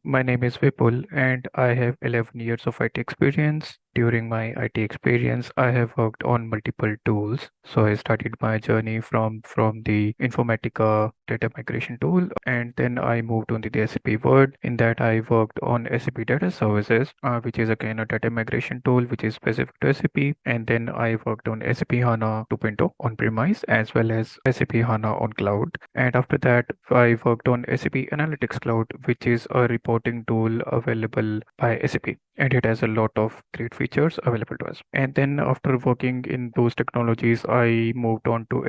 My name is Vipul and I have 11 years of IT experience. During my IT experience, I have worked on multiple tools. So I started my journey from the Informatica data migration tool, and then I moved on to the SAP world. In that, I worked on SAP Data Services, which is again a data migration tool which is specific to SAP. And then I worked on SAP HANA 2.0 on-premise as well as SAP HANA on cloud. And after that, I worked on SAP Analytics Cloud, which is a reporting tool available by SAP. And it has a lot of great features available to us. And then after working in those technologies, I moved on to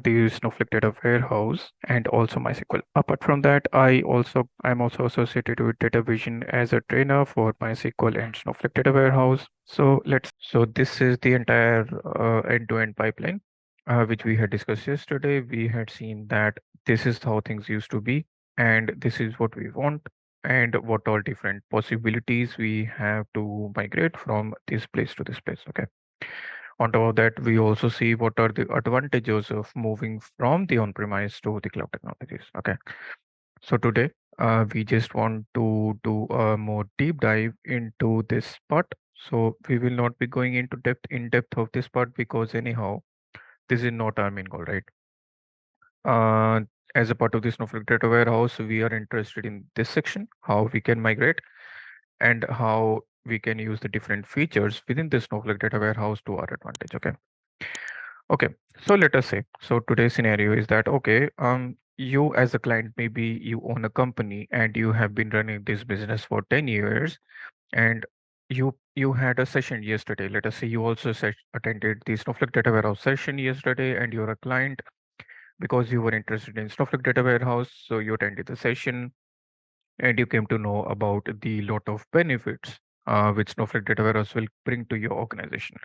the Snowflake Data Warehouse and also MySQL. Apart from that, I'm also associated with Data Vision as a trainer for MySQL and Snowflake Data Warehouse. So this is the entire end-to-end pipeline which we had discussed yesterday. We had seen that this is how things used to be, and this is what we want, and what all different possibilities we have to migrate from this place to this place. Okay. On top of that, we also see what are the advantages of moving from the on-premise to the cloud technologies. Okay. So today, we just want to do a more deep dive into this part. So we will not be going into depth of this part because anyhow, this is not our main goal, right? Uh, as a part of the Snowflake Data Warehouse, we are interested in this section, how we can migrate and how we can use the different features within the Snowflake Data Warehouse to our advantage. Okay. Okay. So let us say, so today's scenario is that, okay, you as a client, maybe you own a company and you have been running this business for 10 years, and you had a session yesterday. Let us say you also attended the Snowflake Data Warehouse session yesterday, and you're a client because you were interested in Snowflake Data Warehouse. So you attended the session and you came to know about the lot of benefits which Snowflake Data Warehouse will bring to your organization.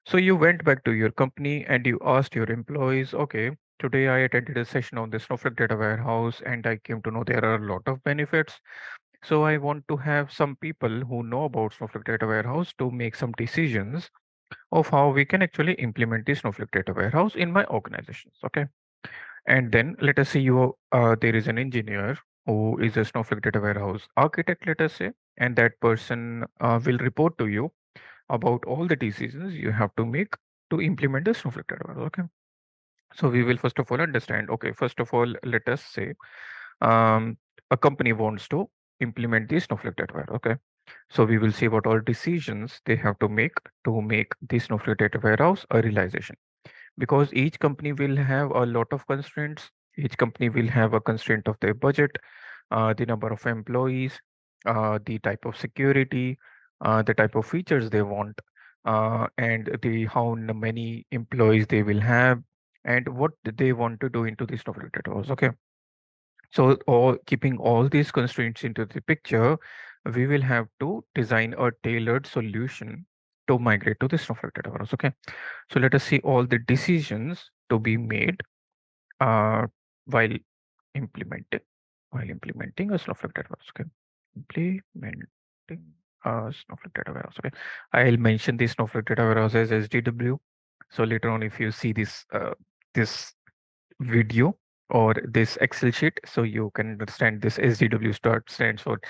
So you went back to your company and you asked your employees, okay, today I attended a session on the Snowflake Data Warehouse and I came to know there are a lot of benefits. So I want to have some people who know about Snowflake Data Warehouse to make some decisions of how we can actually implement the Snowflake Data Warehouse in my organizations. Okay. And then let us say there is an engineer who is a Snowflake data warehouse architect, let us say, and that person will report to you about all the decisions you have to make to implement the Snowflake data warehouse. Okay. So we will first of all understand. Okay, first of all, let us say um, a company wants to implement the Snowflake data warehouse. Okay. So we will see what all decisions they have to make the Snowflake data warehouse a realization, because each company will have a lot of constraints. Each company will have a constraint of their budget, the number of employees, the type of security, the type of features they want, and the many employees they will have, and what they want to do into this Snowflake database. Okay, so all keeping all these constraints into the picture, we will have to design a tailored solution to migrate to the Snowflake database. Okay, so let us see all the decisions to be made uh, while implementing a Snowflake data warehouse. Okay, implementing a Snowflake data warehouse. Okay, I'll mention the Snowflake data warehouse as SDW. So later on, if you see this video or this Excel sheet, so you can understand this SDW stands for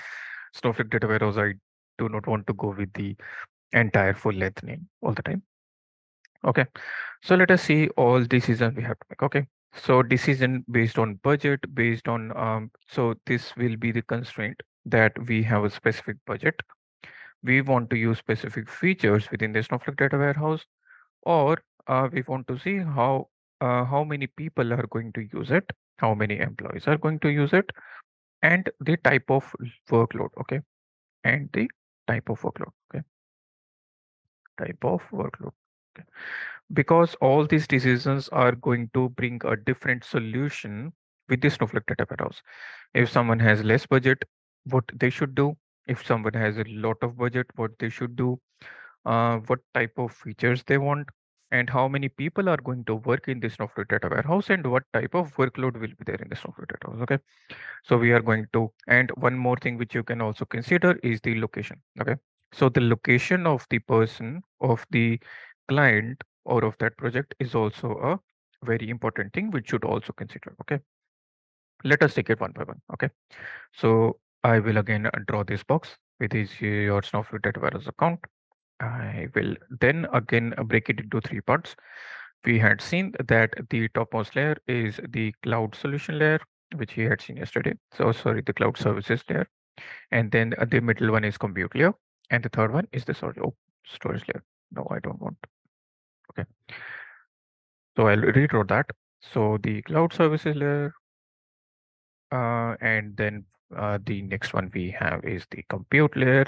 Snowflake data warehouse. I do not want to go with the entire full length name all the time. Okay, so let us see all decisions we have to make. Okay, so decision based on budget, based on so this will be the constraint that we have a specific budget. We want to use specific features within the Snowflake data warehouse, or we want to see how many people are going to use it, how many employees are going to use it, and the type of workload. Okay, and the type of workload. Okay, type of workload. Okay. Because all these decisions are going to bring a different solution with the Snowflake data warehouse. If someone has less budget, what they should do. If someone has a lot of budget, what they should do, what type of features they want, and how many people are going to work in the Snowflake data warehouse, and what type of workload will be there in the Snowflake data warehouse. Okay, so we are going to, and one more thing which you can also consider is the location. Okay, so the location of the person, of the client, or of that project is also a very important thing which should also consider. Okay, let us take it one by one. Okay, so I will again draw this box with your Snowflake Datawarehouse account. I will then again break it into three parts. We had seen that the topmost layer is the cloud solution layer, which we had seen yesterday. So sorry, the cloud services layer. And then the middle one is compute layer. And the third one is the storage layer. No, I don't want. Okay. So I'll redraw that. So the cloud services layer, and then the next one we have is the compute layer.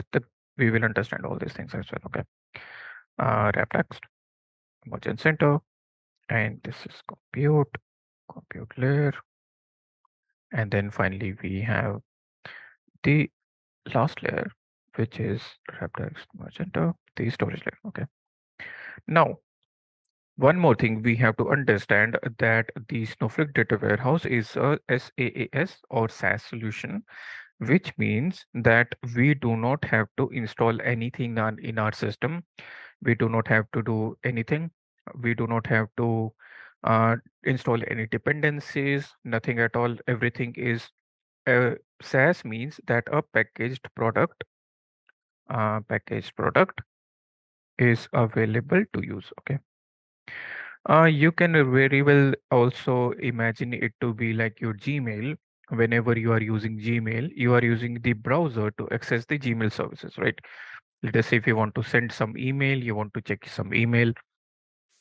We will understand all these things as well. Okay. Wrap text, merchant center, and this is compute layer. And then finally we have the last layer, which is wrap text, merchant center, the storage layer. Okay. Now, one more thing we have to understand that the Snowflake Data Warehouse is a SaaS or SaaS solution, which means that we do not have to install anything in our system. We do not have to do anything. We do not have to uh, install any dependencies, nothing at all. Everything is SaaS means that a packaged product is available to use. Okay. You can very well also imagine it to be like your Gmail. Whenever you are using Gmail, you are using the browser to access the Gmail services, right? Let us say if you want to send some email, you want to check some email,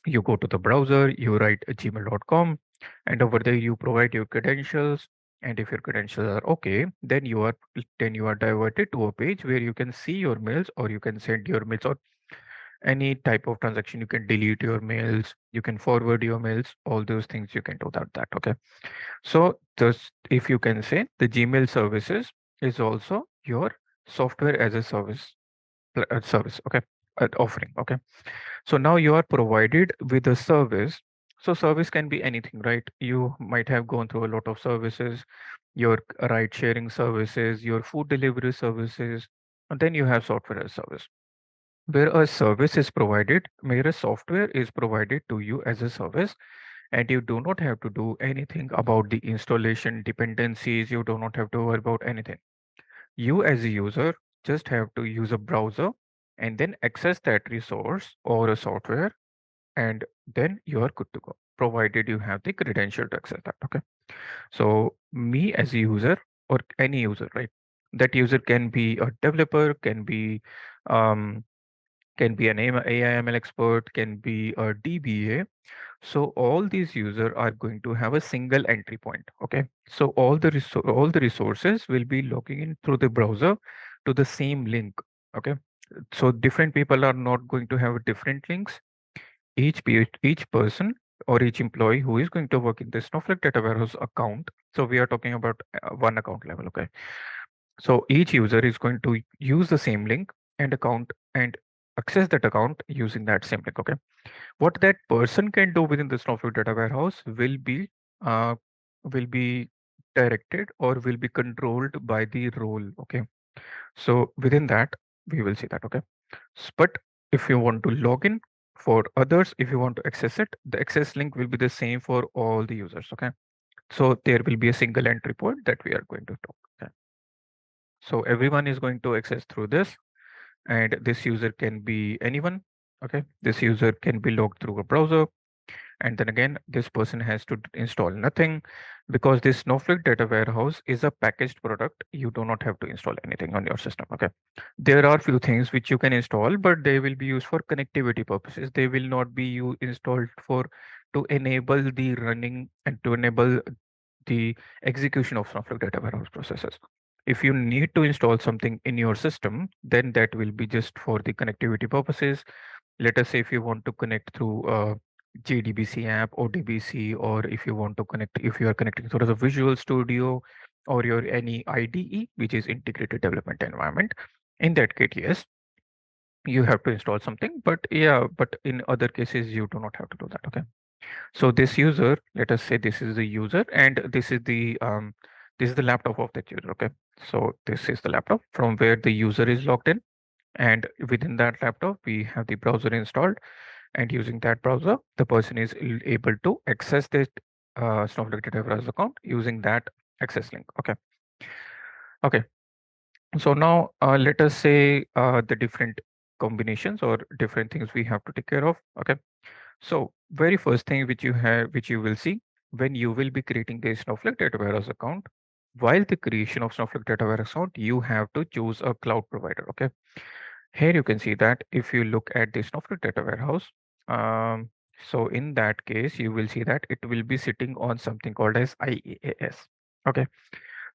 you go to the browser, you write gmail.com, and over there you provide your credentials. And if your credentials are okay, then you are diverted to a page where you can see your mails, or you can send your mails, or any type of transaction. You can delete your mails, you can forward your mails, all those things you can do that. Okay. So this, if you can say, the Gmail services is also your software as a service. Okay. Offering. Okay. So now you are provided with a service. So service can be anything, right? You might have gone through a lot of services, your ride sharing services, your food delivery services, and then you have software as a service. Where a service is provided, where a software is provided to you as a service, and you do not have to do anything about the installation dependencies, you do not have to worry about anything. You as a user just have to use a browser and then access that resource or a software, and then you are good to go, provided you have the credential to access that. Okay. So me as a user, or any user, right? That user can be a developer, um, can be an AI/ML expert, can be a DBA. So all these users are going to have a single entry point. Okay. So all the resources will be logging in through the browser to the same link. Okay. So different people are not going to have different links. Each person or each employee who is going to work in the Snowflake Data Warehouse account. So we are talking about one account level. Okay. So each user is going to use the same link and account and access that account using that same link. Okay. What that person can do within the Snowflake Data Warehouse uh, will be directed or will be controlled by the role. Okay. So within that, we will see that. Okay. But if you want to log in for others, if you want to access it, the access link will be the same for all the users. Okay. So there will be a single entry point that we are going to talk. Okay. So everyone is going to access through this, and this user can be anyone. Okay. This user can be logged through a browser. And then again, this person has to install nothing, because this Snowflake Data Warehouse is a packaged product. You do not have to install anything on your system. Okay. There are few things which you can install, but they will be used for connectivity purposes. They will not be installed for to enable the running and to enable the execution of Snowflake Data Warehouse processes. If you need to install something in your system, then that will be just for the connectivity purposes. Let us say if you want to connect through a JDBC app or DBC, or if you want to connect, if you are connecting through the Visual Studio or your any IDE, which is Integrated Development Environment, in that case, yes, you have to install something. But yeah, but in other cases, you do not have to do that. Okay. So this user, let us say this is the user, and this is the laptop of that user. Okay. So this is the laptop from where the user is logged in, and within that laptop, we have the browser installed, and using that browser, the person is able to access this Snowflake Data Warehouse account using that access link. Okay. Okay. So now let us say the different combinations or different things we have to take care of. Okay. So very first thing which you will see when you will be creating the Snowflake data warehouse account, while the creation of Snowflake data warehouse account, you have to choose a cloud provider. Okay. Here you can see that if you look at the Snowflake data warehouse, um, so in that case, you will see that it will be sitting on something called as IaaS. Okay.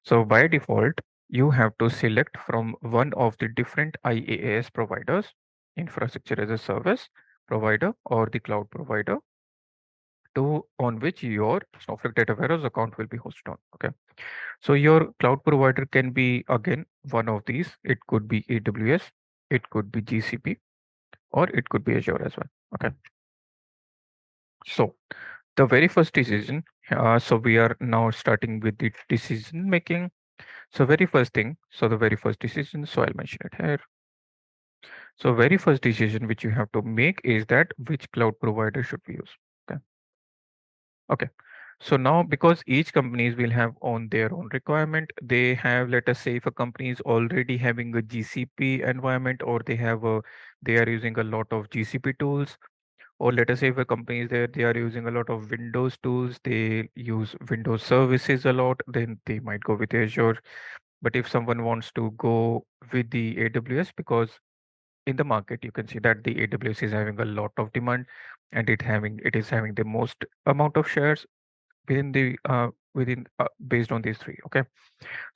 So by default, you have to select from one of the different IaaS providers, infrastructure as a service provider or the cloud provider to on which your Snowflake data warehouse account will be hosted on. Okay. So your cloud provider can be again one of these. It could be AWS, it could be GCP, or it could be Azure as well. Okay. So the very first decision, so we are now starting with the decision making. So very first thing, so the very first decision, so I'll mention it here. So very first decision which you have to make is that which cloud provider should we use? Okay. Okay. So now because each companies will have on their own requirement, they have, let us say if a company is already having a GCP environment or they are using a lot of GCP tools, or let us say if a company is there, they are using a lot of Windows tools, they use Windows services a lot, then they might go with Azure. But if someone wants to go with the AWS, because in the market you can see that the AWS is having a lot of demand and it is having the most amount of shares within the within based on these three. Okay.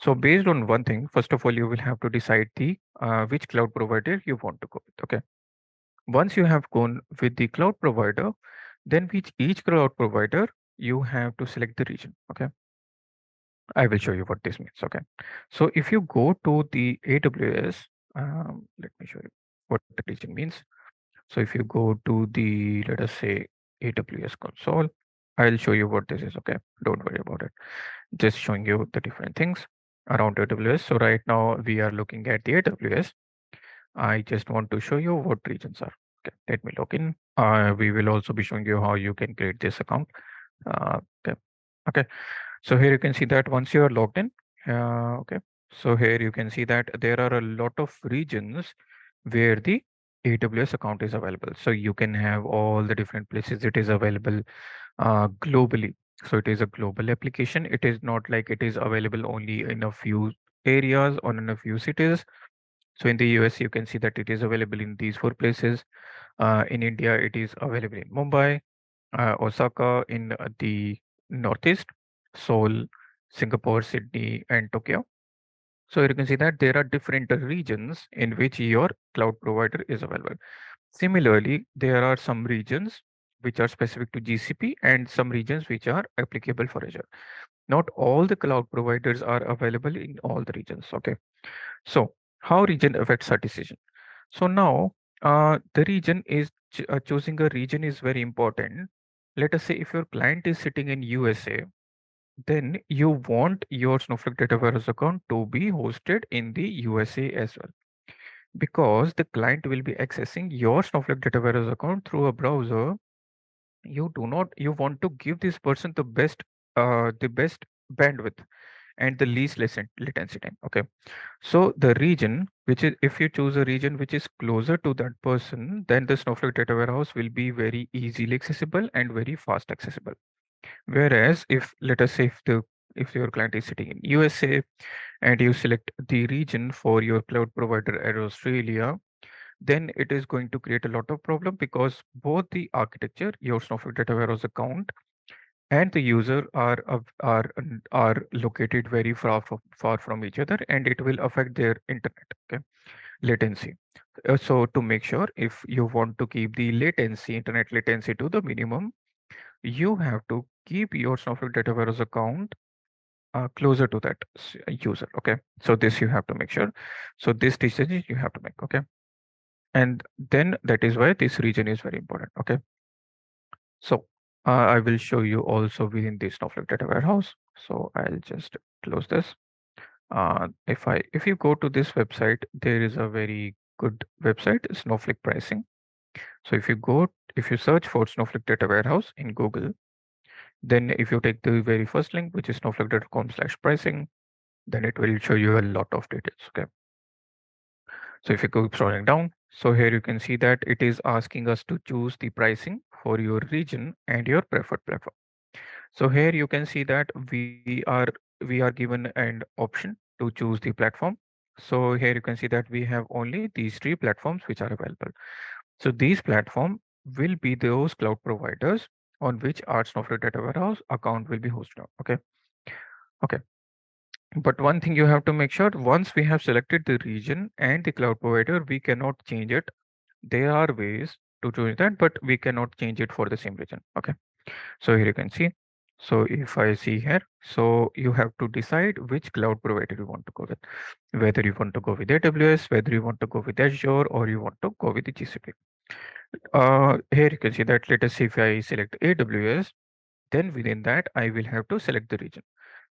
So based on one thing, first of all, you will have to decide the which cloud provider you want to go with. Okay. Once you have gone with the cloud provider, then with each cloud provider, you have to select the region. Okay. I will show you what this means. Okay. So if you go to the AWS, let me show you what the region means. So if you go to the, let us say, AWS console, I'll show you what this is. Okay. Don't worry about it. Just showing you the different things around AWS. So right now we are looking at the AWS. I just want to show you what regions are. Okay. Let me log in. We will also be showing you how you can create this account. Okay. Okay. So here you can see that once you are logged in, okay. So here you can see that there are a lot of regions where the AWS account is available. So you can have all the different places it is available globally. So it is a global application. It is not like it is available only in a few areas or in a few cities. So in the US, you can see that it is available in these four places. In India, it is available in Mumbai, Osaka in the Northeast, Seoul, Singapore, Sydney, and Tokyo. So you can see that there are different regions in which your cloud provider is available. Similarly, there are some regions which are specific to GCP and some regions which are applicable for Azure. Not all the cloud providers are available in all the regions. Okay. So how region affects our decision? So now the region is choosing a region is very important. Let us say if your client is sitting in USA, then you want your Snowflake Data Warehouse account to be hosted in the USA as well, because the client will be accessing your Snowflake Data Warehouse account through a browser. You do not you want to give this person the best bandwidth and the least latency time. Okay. So the region, which is if you choose a region which is closer to that person, then the Snowflake data warehouse will be very easily accessible and very fast accessible. Whereas if let us say if your client is sitting in USA and you select the region for your cloud provider at Australia, then it is going to create a lot of problem because both the architecture, your Snowflake data warehouse account and the user are located very far from each other, and it will affect their internet. Okay. Latency. So to make sure, if you want to keep the internet latency to the minimum, you have to keep your Snowflake data warehouse account closer to that user. Okay. So this you have to make sure. So this decision you have to make. Okay. And then that is why this region is very important. Okay. So I will show you also within the Snowflake data warehouse. So I'll just close this. If you go to this website, there is a very good website, Snowflake pricing. So if you search for Snowflake data warehouse in Google, then if you take the very first link, which is snowflake.com/pricing, then it will show you a lot of details. Okay. So if you go scrolling down, so here you can see that it is asking us to choose the pricing for your region and your preferred platform. So here you can see that we are given an option to choose the platform. So here you can see that we have only these three platforms which are available. So these platform will be those cloud providers on which our Snowflake Data Warehouse account will be hosted on. Okay. Okay. But one thing you have to make sure, once we have selected the region and the cloud provider, we cannot change it. There are ways to change that, but we cannot change it for the same region. Okay. So here you can see. So if I see here, so you have to decide which cloud provider you want to go with, whether you want to go with AWS, whether you want to go with Azure, or you want to go with the GCP. Here you can see that, let us see, if I select AWS, then within that I will have to select the region.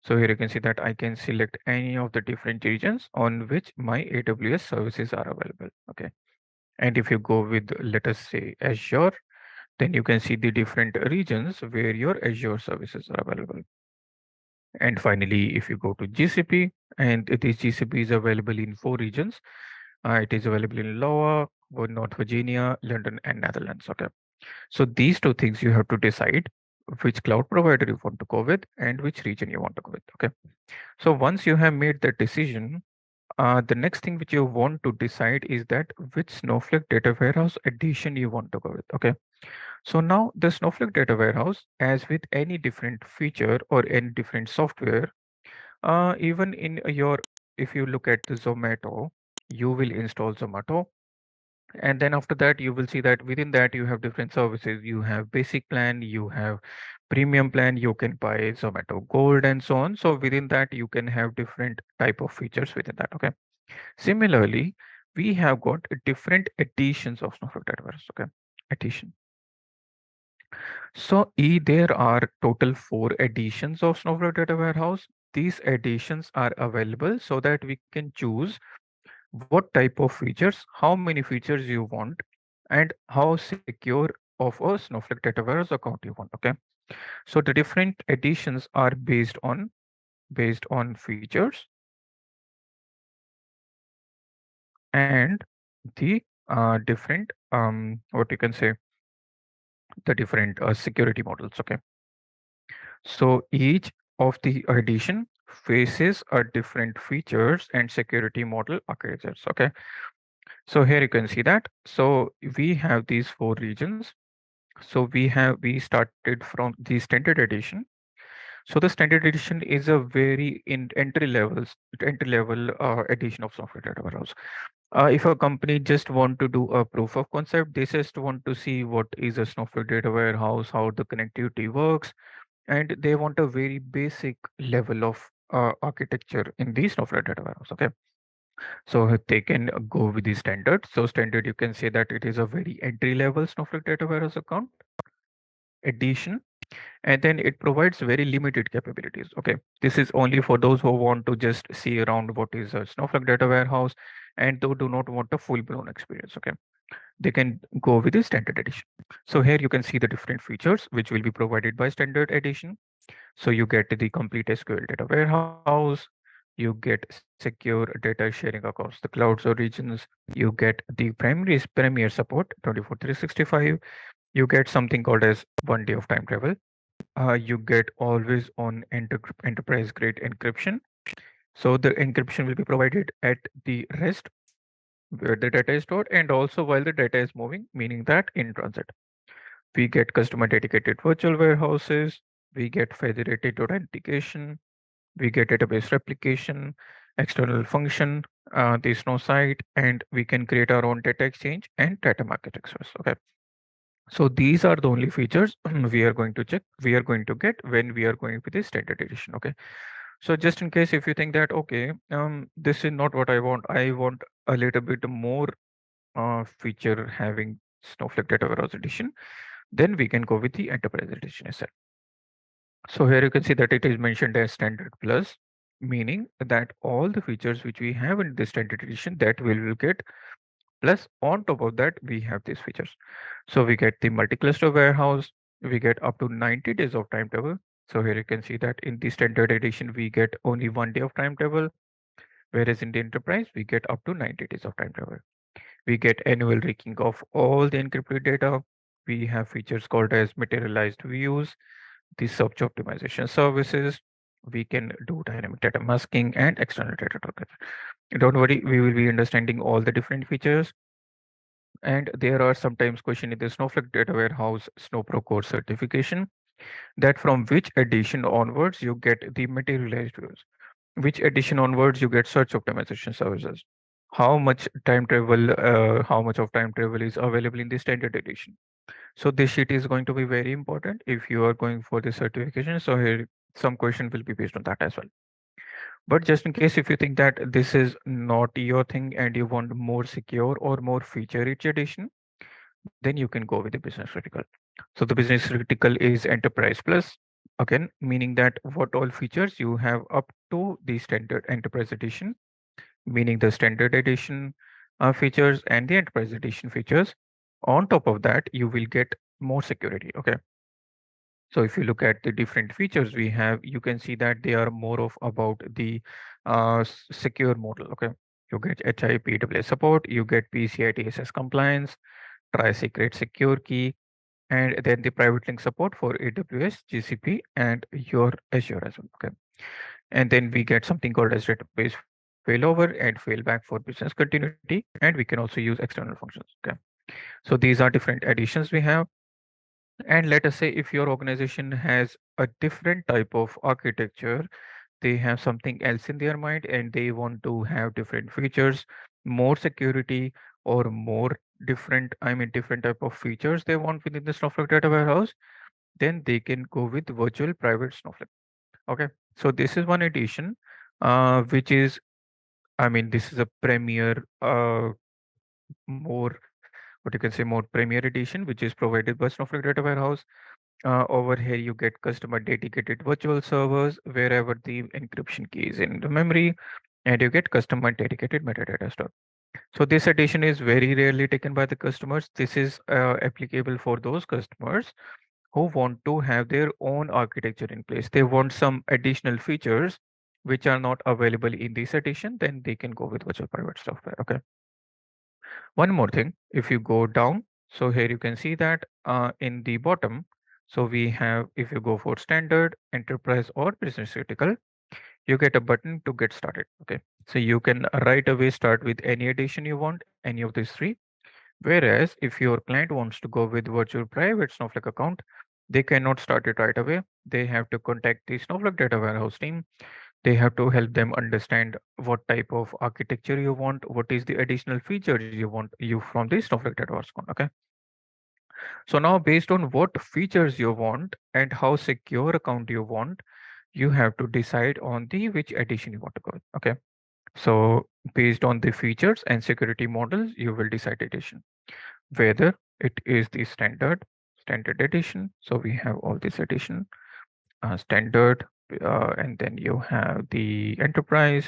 So here you can see that I can select any of the different regions on which my AWS services are available. Okay. And if you go with, let us say, Azure, then you can see the different regions where your Azure services are available. And finally, if you go to GCP, and this GCP is available in 4 regions. It is available in Iowa, North Virginia, London, and Netherlands. Okay. So these two things you have to decide which cloud provider you want to go with and which region you want to go with. Okay. So once you have made that decision, the next thing which you want to decide is that which Snowflake data warehouse edition you want to go with. Okay. So now the Snowflake data warehouse, as with any different feature or any different software, even in your, if you look at the Zomato, you will install Zomato. And then after that, you will see that within that you have different services. You have basic plan, you have premium plan, you can buy Zomato Gold and so on. So within that, you can have different type of features within that. Okay. Similarly, we have got different editions of Snowflake Dataverse. Okay. Edition. So there are total 4 editions of Snowflake Data Warehouse. These editions are available so that we can choose what type of features, how many features you want, and how secure of a Snowflake Data Warehouse account you want. Okay. So the different editions are based on features and the different what you can say, the different security models. Okay. So each of the edition faces a different features and security model architectures. Okay. So here you can see that. So we have these 4 regions. So we started from the standard edition. So the standard edition is a very entry level edition of Software Data Warehouse. If a company just want to do a proof of concept, they just want to see what is a Snowflake Data Warehouse, how the connectivity works, and they want a very basic level of architecture in the Snowflake Data Warehouse. Okay. So they can go with the standard. So standard, you can say that it is a very entry level Snowflake Data Warehouse account edition, and then it provides very limited capabilities. Okay. This is only for those who want to just see around what is a Snowflake Data Warehouse and who do not want a full blown experience. Okay. They can go with the standard edition. So here you can see the different features which will be provided by standard edition. So you get the complete SQL data warehouse, you get secure data sharing across the clouds or regions, you get the premier support 24/365, you get something called as 1 day of time travel, you get always on enterprise grade encryption. So the encryption will be provided at the rest where the data is stored and also while the data is moving, meaning that in transit. We get customer dedicated virtual warehouses, we get federated authentication, we get database replication, external function, there's no site, and we can create our own data exchange and data architectures. Okay. So these are the only features we are going to get when we are going with the standard edition. Okay. So just in case if you think that, okay, this is not what I want a little bit more feature having Snowflake Data Warehouse edition, then we can go with the enterprise edition itself. So here you can see that it is mentioned as standard plus, meaning that all the features which we have in this standard edition that we will get, plus on top of that we have these features. So we get the multi-cluster warehouse, we get up to 90 days of timetable. So here you can see that in the standard edition we get only 1 day of timetable. Whereas in the enterprise, we get up to 90 days of time travel. We get annual raking of all the encrypted data. We have features called as materialized views, the search optimization services. We can do dynamic data masking and external data targets. Don't worry, we will be understanding all the different features. And there are sometimes question in the Snowflake Data Warehouse Snowpro Core certification that from which edition onwards you get the materialized views, which edition onwards you get search optimization services, how much of time travel is available in the standard edition. So this sheet is going to be very important if you are going for the certification. So here some question will be based on that as well. But just in case if you think that this is not your thing and you want more secure or more feature rich edition, then you can go with the business critical. So the business critical is enterprise plus, again, meaning that what all features you have up to the standard enterprise edition, meaning the standard edition features and the enterprise edition features. On top of that, you will get more security. Okay. So if you look at the different features we have, you can see that they are more of about the secure model. Okay. You get HIPAA support, you get PCI DSS compliance, tri-secret secure key, and then the private link support for AWS, GCP, and your Azure as well. Okay. And then we get something called as database failover and failback for business continuity. And we can also use external functions. Okay. So these are different additions we have. And let us say if your organization has a different type of architecture, they have something else in their mind and they want to have different features, more security, or more different type of features they want within the Snowflake data warehouse, then they can go with virtual private Snowflake. Okay. So this is one edition, which is, this is a premier, more, what you can say, more premier edition, which is provided by Snowflake Data Warehouse. Over here, you get customer dedicated virtual servers wherever the encryption key is in the memory, and you get customer dedicated metadata store. So this edition is very rarely taken by the customers. This is applicable for those customers who want to have their own architecture in place. They want some additional features which are not available in this edition, then they can go with virtual private software. Okay. One more thing, if you go down, so here you can see that in the bottom, so we have, if you go for standard, enterprise, or business critical, you get a button to get started. Okay. So you can right away start with any edition you want, any of these three. Whereas if your client wants to go with virtual private Snowflake account, they cannot start it right away. They have to contact the Snowflake data warehouse team. They have to help them understand what type of architecture you want, what is the additional features you want you from the Snowflake data warehouse account. Okay. So now based on what features you want and how secure account you want, you have to decide on the which edition you want to go with. Okay. So based on the features and security models, you will decide edition, whether it is the standard edition. So we have all this edition, standard, and then you have the enterprise,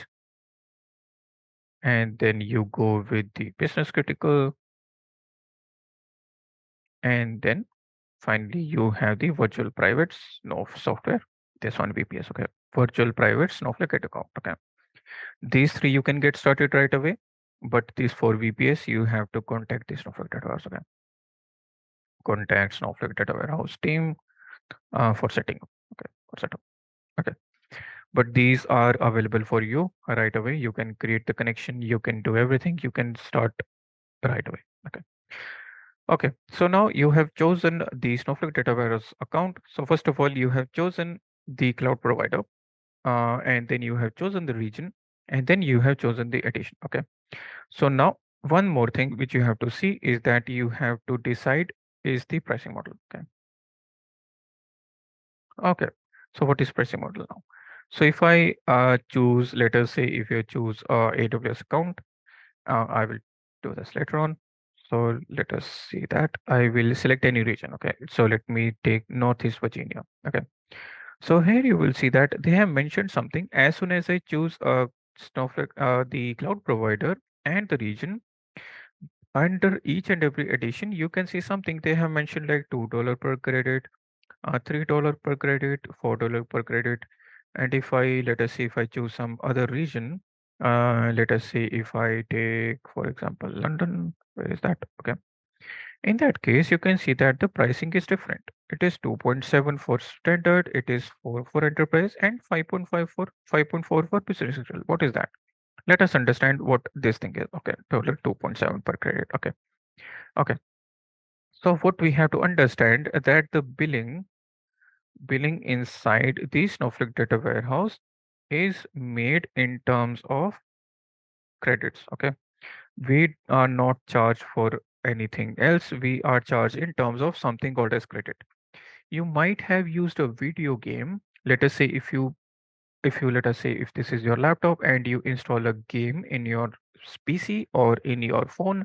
and then you go with the business critical, and then finally you have the virtual private software. This one VPS. Okay, virtual private Snowflake account. Okay, these three you can get started right away, but these four VPS you have to contact the Snowflake data warehouse. Okay, contact Snowflake data warehouse team for setting up. Okay, for setup. Okay, but these are available for you right away. You can create the connection. You can do everything. You can start right away. Okay. Okay. So now you have chosen the Snowflake data warehouse account. So first of all, you have chosen the cloud provider, and then you have chosen the region, and then you have chosen the edition. Okay. So now one more thing which you have to see is that you have to decide is the pricing model. Okay. Okay. So what is pricing model now? So if I choose, let us say if you choose AWS account, I will do this later on. So let us see that I will select any region. Okay. So let me take Northeast Virginia. Okay. So here you will see that they have mentioned something. As soon as I choose Snowflake, the cloud provider and the region, under each and every edition, you can see something they have mentioned like $2 per credit, $3 per credit, $4 per credit. And if I, let us see if I choose some other region, Let us see if I take, for example, London. Where is that? Okay. In that case, you can see that the pricing is different. It is 2.7 for standard, it is 4 for enterprise, and 5.5 for 5.4 for business critical. What is that? Let us understand what this thing is. Okay, total 2.7 per credit. Okay, okay. So what we have to understand that the billing inside the Snowflake data warehouse is made in terms of credits. Okay, we are not charged for anything else. We are charged in terms of something called as credit. You might have used a video game. Let us say if you let us say if this is your laptop and you install a game in your PC or in your phone,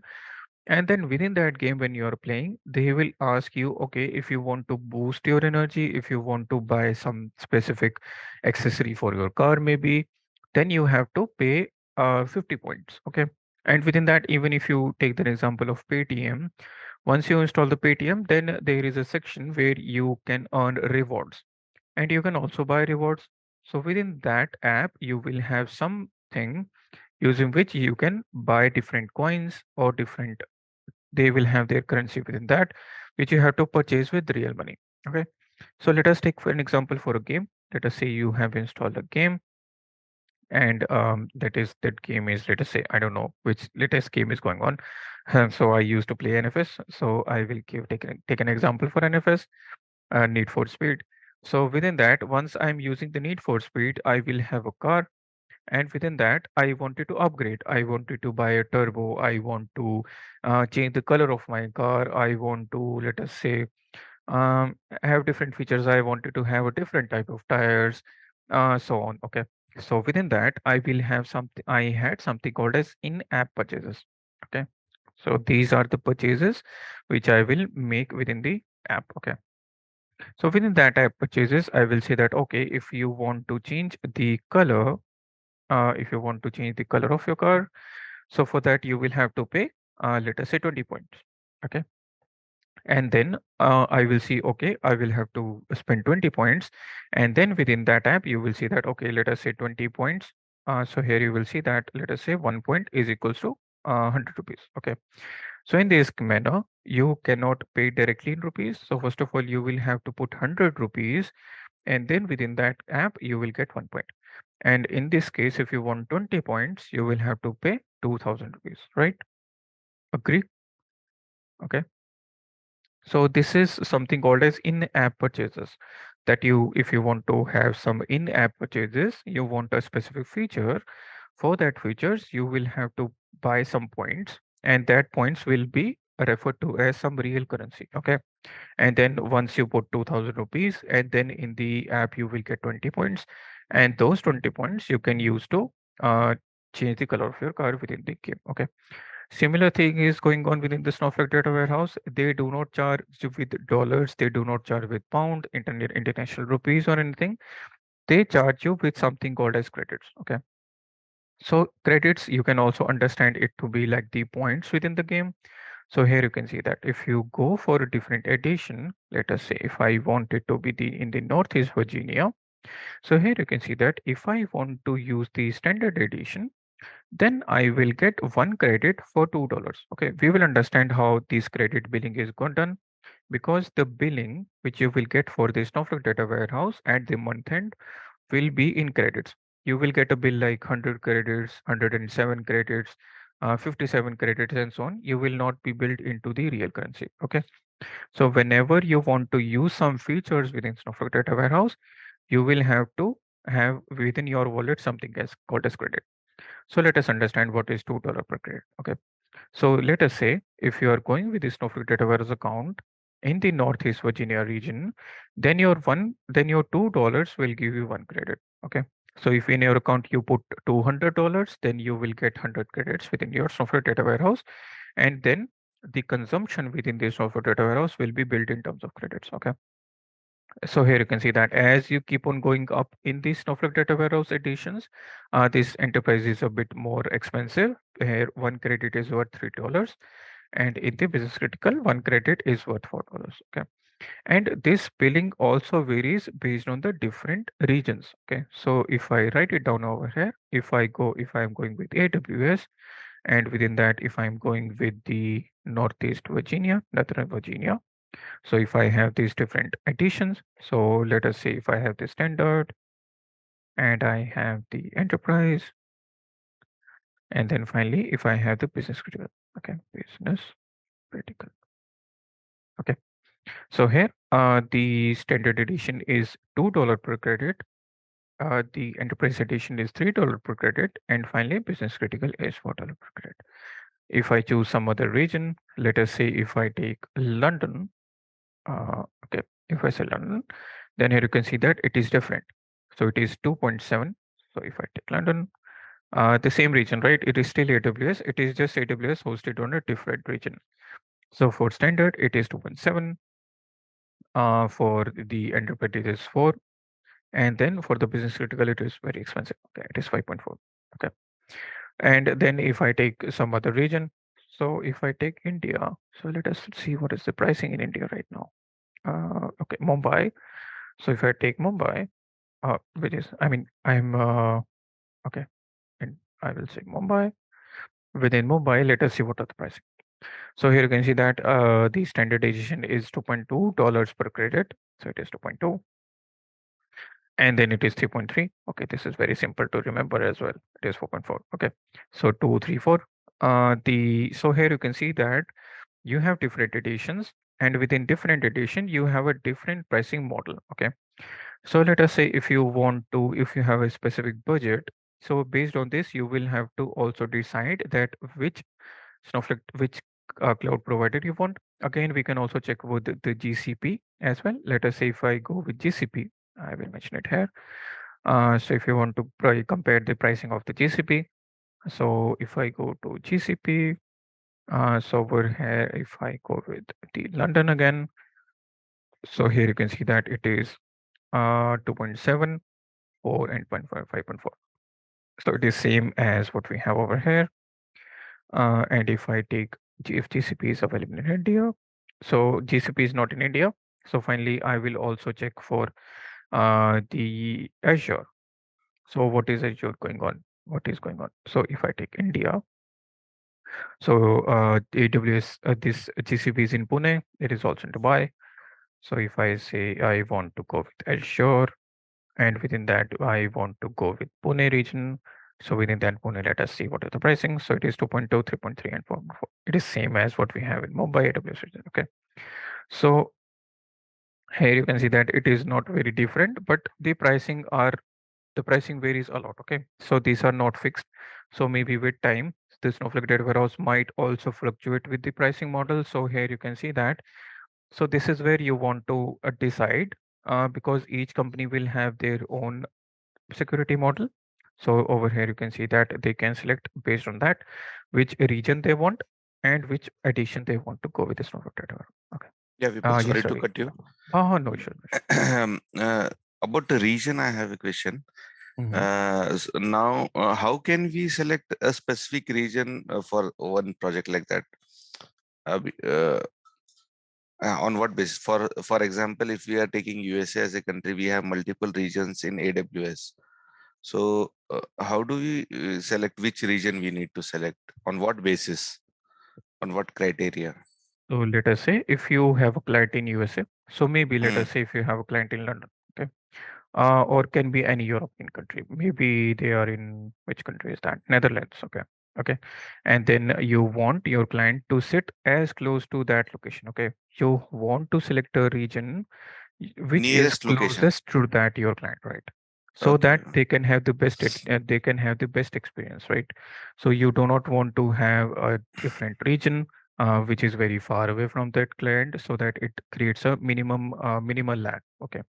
and then within that game, when you're playing, they will ask you, okay, if you want to boost your energy, if you want to buy some specific accessory for your car, maybe, then you have to pay 50 points. Okay. And within that, even if you take the example of Paytm, once you install the Paytm, then there is a section where you can earn rewards and you can also buy rewards. So within that app, you will have something using which you can buy different coins or different they will have their currency within that, which you have to purchase with real money. Okay. So let us take for an example for a game. Let us say you have installed a game and that game is, let us say, I don't know which latest game is going on. So I used to play NFS. So I will take an example for NFS, Need for Speed. So within that, once I'm using the Need for Speed, I will have a car, and within that I wanted to upgrade. I wanted to buy a turbo. I want to change the color of my car. I want to, let us say, have different features. I wanted to have a different type of tires, so on. Okay, so within that I will have something. I had something called as in-app purchases. Okay, so these are the purchases which I will make within the app. Okay, so within that app purchases, I will say that, okay, if you want to change the color, if you want to change the color of your car, so for that you will have to pay, let us say, 20 points. Okay. And then I will see, okay, I will have to spend 20 points. And then within that app, you will see that, okay, let us say 20 points. So here you will see that, let us say 1 point is equals to 100 rupees. Okay. So in this manner, you cannot pay directly in rupees. So first of all, you will have to put 100 rupees, and then within that app, you will get 1 point. And in this case, if you want 20 points, you will have to pay 2000 rupees, right? Agree? Okay. So this is something called as in-app purchases. That you, if you want to have some in-app purchases, you want a specific feature. For that features, you will have to buy some points, and that points will be referred to as some real currency. Okay. And then once you put 2000 rupees, and then in the app you will get 20 points, and those 20 points you can use to uh, change the color of your car within the game. Okay. Similar thing is going on within the Snowflake data warehouse. They do not charge you with dollars, they do not charge with pound, international rupees or anything. They charge you with something called as credits. Okay. So credits, you can also understand it to be like the points within the game. So here you can see that if you go for a different edition, let us say if I want it to be the in the Northeast Virginia. So here you can see that if I want to use the standard edition, then I will get 1 credit for $2. Okay, we will understand how this credit billing is done, because the billing which you will get for the Snowflake data warehouse at the month end will be in credits. You will get a bill like 100 credits, 107 credits, 57 credits, and so on. You will not be billed into the real currency. Okay. So whenever you want to use some features within Snowflake data warehouse, you will have to have within your wallet something as called as credit. So let us understand what is $2 per credit. Okay. So let us say if you are going with the Snowflake data warehouse account in the Northeast Virginia region, then your $2 will give you 1 credit. Okay. So if in your account you put $200, then you will get 100 credits within your Snowflake data warehouse, and then the consumption within the Snowflake data warehouse will be built in terms of credits. Okay. So here you can see that as you keep on going up in the Snowflake data warehouse editions, this enterprise is a bit more expensive. Here 1 credit is worth $3, and in the business critical, 1 credit is worth $4. Okay. And this billing also varies based on the different regions. Okay, so if I write it down over here, if I'm going with AWS, and within that, if I'm going with the Northeast Virginia, Northern Virginia, so if I have these different editions, so let us say if I have the standard and I have the enterprise, and then finally, if I have the business critical. Okay, business critical. Okay, so here, the standard edition is $2 per credit. The enterprise edition is $3 per credit, and finally, business critical is $4 per credit. If I choose some other region, let us say if I take London, okay, if I say London, then here you can see that it is different. So it is 2.7. So if I take London, the same region, right? It is still AWS. It is just AWS hosted on a different region. So for standard, it is 2.7. For the enterprise, it is 4. And then for the business critical, it is very expensive. Okay, it is 5.4. Okay. And then if I take some other region, so if I take India, so let us see what is the pricing in India right now. Okay, Mumbai. So if I take Mumbai, which is, I mean, I'm okay, and I will say Mumbai. Within Mumbai, let us see what are the pricing. So here you can see that the standard edition is $2.2 per credit. So it is 2.2. And then it is 3.3. Okay, this is very simple to remember as well. It is 4.4. Okay, so 2, 3, 4. So here you can see that you have different editions, and within different edition, you have a different pricing model. Okay, so let us say if you have a specific budget, so based on this, you will have to also decide that which cloud provider you want. Again, we can also check with the GCP as well. Let us say if I go with GCP, I will mention it here. So if you want to compare the pricing of the GCP, so if I go to GCP, so over here, if I go with the London again, so here you can see that it is 2.7, 4, and 5.4. So it is same as what we have over here. And if I take if GCP is available in India, so GCP is not in India. So finally, I will also check for the Azure. So what is Azure going on? What is going on? So if I take India, so AWS, this GCP is in Pune. It is also in Dubai. So if I say I want to go with Azure, and within that I want to go with Pune region. So within that Pune, let us see what is the pricing. So it is 2.2, 3.3, and 4.4. It is same as what we have in Mumbai AWS region. Okay. So here you can see that it is not very different, but the pricing varies a lot. Okay. So these are not fixed. So maybe with time, the Snowflake data warehouse might also fluctuate with the pricing model. So here you can see that. So this is where you want to decide because each company will have their own security model. So over here you can see that they can select based on that which region they want and which edition they want to go with the Snowflake data. Okay. Yeah, Vipul, sorry Yes, to Ravi. cut you. Oh, no issue. No issue. About the region, I have a question. Mhm. Now, how can we select a specific region for one project like that? On what basis? For example, if we are taking USA as a country, we have multiple regions in AWS. So, how do we select which region we need to select? On what basis? On what criteria? So let us say if you have a client in USA, so maybe let Hmm. us say if you have a client in London, okay, or can be any European country. Maybe they are in which country is that? Netherlands, okay, okay, and then you want your client to sit as close to that location, okay. You want to select a region which is Nearest location. closest to that your client, right? So Okay. that they can have the they can have the best experience, right? So you do not want to have a different region which is very far away from that client, so that it creates a minimal lag. Okay,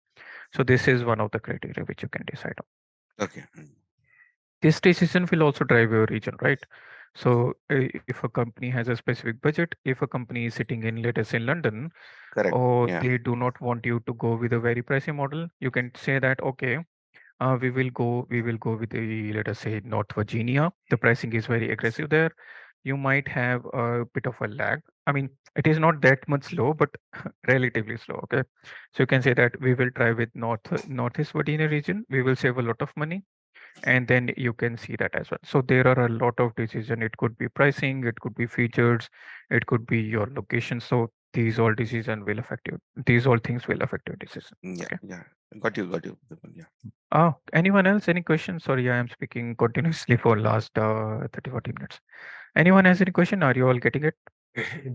so this is one of the criteria which you can decide on. Okay. This decision will also drive your region, right? So if a company has a specific budget, if a company is sitting in, let us say, London, Correct. or Yeah. they do not want you to go with a very pricey model, you can say that, okay, we will go with the, let us say, North Virginia. The pricing is very aggressive there. you might have a bit of a lag. I mean, it is not that much slow, but relatively slow. Okay, so you can say that we will try with Northeast Virginia region. We will save a lot of money, and then you can see that as well. So there are a lot of decision. It could be pricing, it could be features, it could be your location. So these all decision will affect you. These all things will affect your decision. Yeah, Okay. yeah. Got you, Vipul. Yeah. Anyone else? Any questions? Sorry, I am speaking continuously for last 30, 40 minutes. Anyone has any question? Are you all getting it?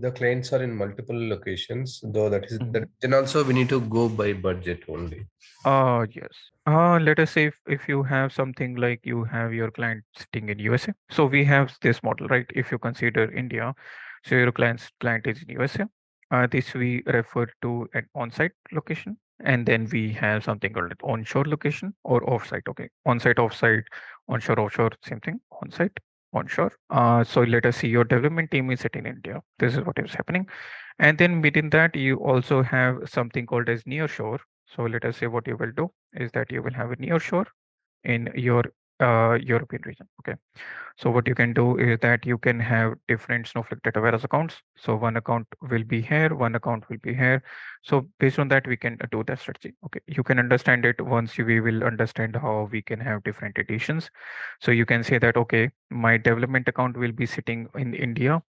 The clients are in multiple locations, though that is that. Mhm. Then also we need to go by budget only. Yes. Let us say if you have something like you have your client sitting in USA. So we have this model, right? If you consider India, so your client is in USA. This we refer to an on-site location, and then we have something called an onshore location or off-site. Okay, on-site, off-site, onshore, offshore, same thing. On-site, onshore. So let us see your development team is sitting in India. This is what is happening, and then within that you also have something called as nearshore. So let us say what you will do is that you will have a nearshore in your European region. Okay. So what you can do is that you can have different Snowflake data warehouse accounts. So one account will be here, one account will be here. So based on that, we can do that strategy. Okay. You can understand it once we will understand how we can have different editions. So you can say that, okay, my development account will be sitting in India,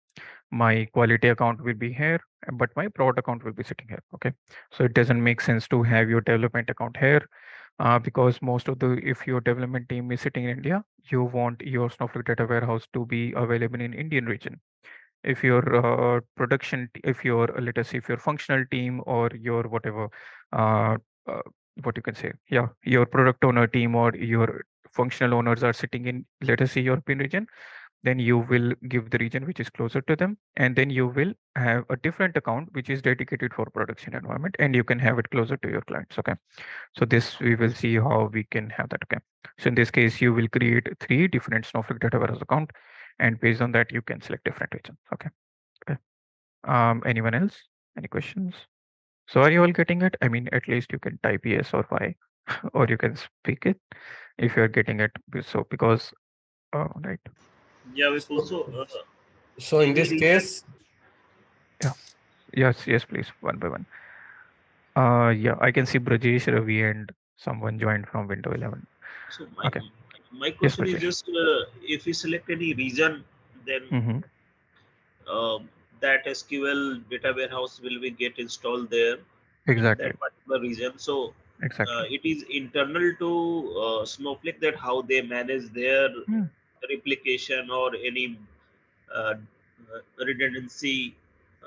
my quality account will be here, but my prod account will be sitting here. Okay, so it doesn't make sense to have your development account here, because most of the if your development team is sitting in India, you want your Snowflake data warehouse to be available in Indian region. If your if your let us say if your functional team or your whatever, uh, uh, what you can say, yeah, your product owner team or your functional owners are sitting in, let us say, European region, then you will give the region which is closer to them, and then you will have a different account which is dedicated for production environment, and you can have it closer to your clients. Okay, so this we will see how we can have that. Okay, so in this case you will create three different Snowflake data warehouse account, and based on that you can select different regions. Okay. Okay. Anyone else? Any questions? So are you all getting it? I mean, at least you can type yes or y, or you can speak it if you're getting it. So because right. Yeah, we've So, also so in any this reason. case, Yeah. Yes, yes, please, one by one. Yeah, I can see Brajesh, Ravi, and someone joined from Window 11. So Okay. my Yes, question is Brajesh. just if we select any region, then Mm-hmm. uh, that SQL data warehouse will be get installed there in Exactly. that particular region. So Exactly. it is internal to Snowflake that how they manage their Mm. replication or any uh, redundancy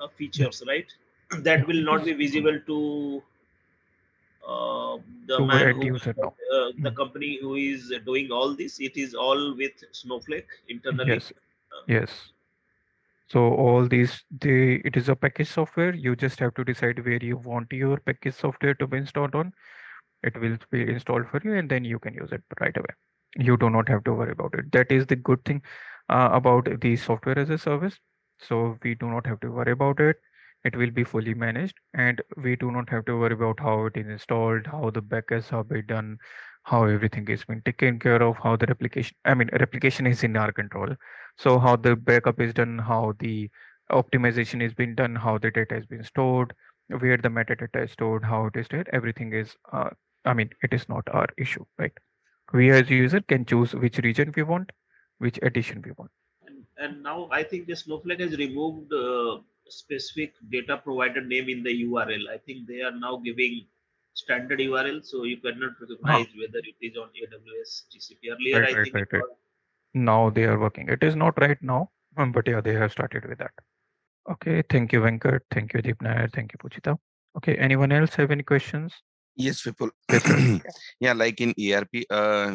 Yeah. features, right? That Yeah. will It not is be visible to the to man end who user now. the Mm. company who is doing all this. It is all with Snowflake internally. Yes. Uh, Yes. So all these, it is a package software. You just have to decide where you want your package software to be installed on. It will be installed for you, and then you can use it right away. You do not have to worry about it. That is the good thing about the software as a service. So we do not have to worry about it. It will be fully managed, and we do not have to worry about how it is installed, how the backups are being done, how everything is being taken care of, how the replication, I mean, replication is in our control. So how the backup is done, how the optimization is being done, how the data is being stored, where the metadata is stored, how it is stored, everything is I mean, it is not our issue, right? We as a user can choose which region we want, which edition we want. and now I think the Snowflake has removed specific data provider name in the URL. I think they are now giving standard URL, so you cannot Huh. recognize whether it is on AWS, GCP. Earlier, Right, I right, think it right, right. was. Now they are working. It is not right now, but yeah, they have started with that. Okay, thank you, Venkat. Thank you, Deep Nair. Thank you, Puchita. Okay, anyone else have any questions? Yes, people. Yes, Ravi. Yeah. Yeah, like in ERP,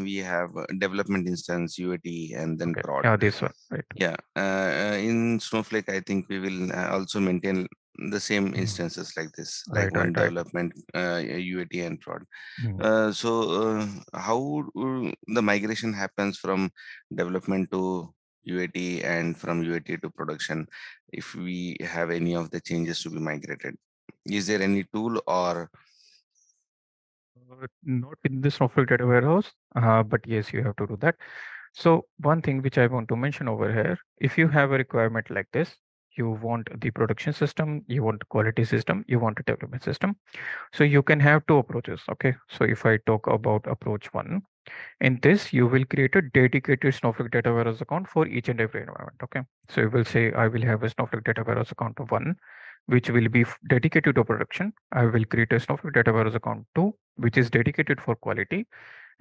we have development instance, UAT, and then Okay. prod. Yeah, this one. Right. Yeah, in Snowflake, I think we will also maintain the same Mhm. instances like this, like Right, right, one right. development, UAT, and prod. Mhm. How the migration happens from development to UAT and from UAT to production, if we have any of the changes to be migrated? Is there any tool or Not in the Snowflake data warehouse, but yes, you have to do that. So one thing which I want to mention over here, if you have a requirement like this, you want the production system, you want quality system, you want a development system. So you can have two approaches. Okay. So if I talk about approach one, in this, you will create a dedicated Snowflake data warehouse account for each and every environment. Okay. So you will say, I will have a Snowflake data warehouse account of one, which will be dedicated to production. I will create a Snowflake data warehouse account two, which is dedicated for quality.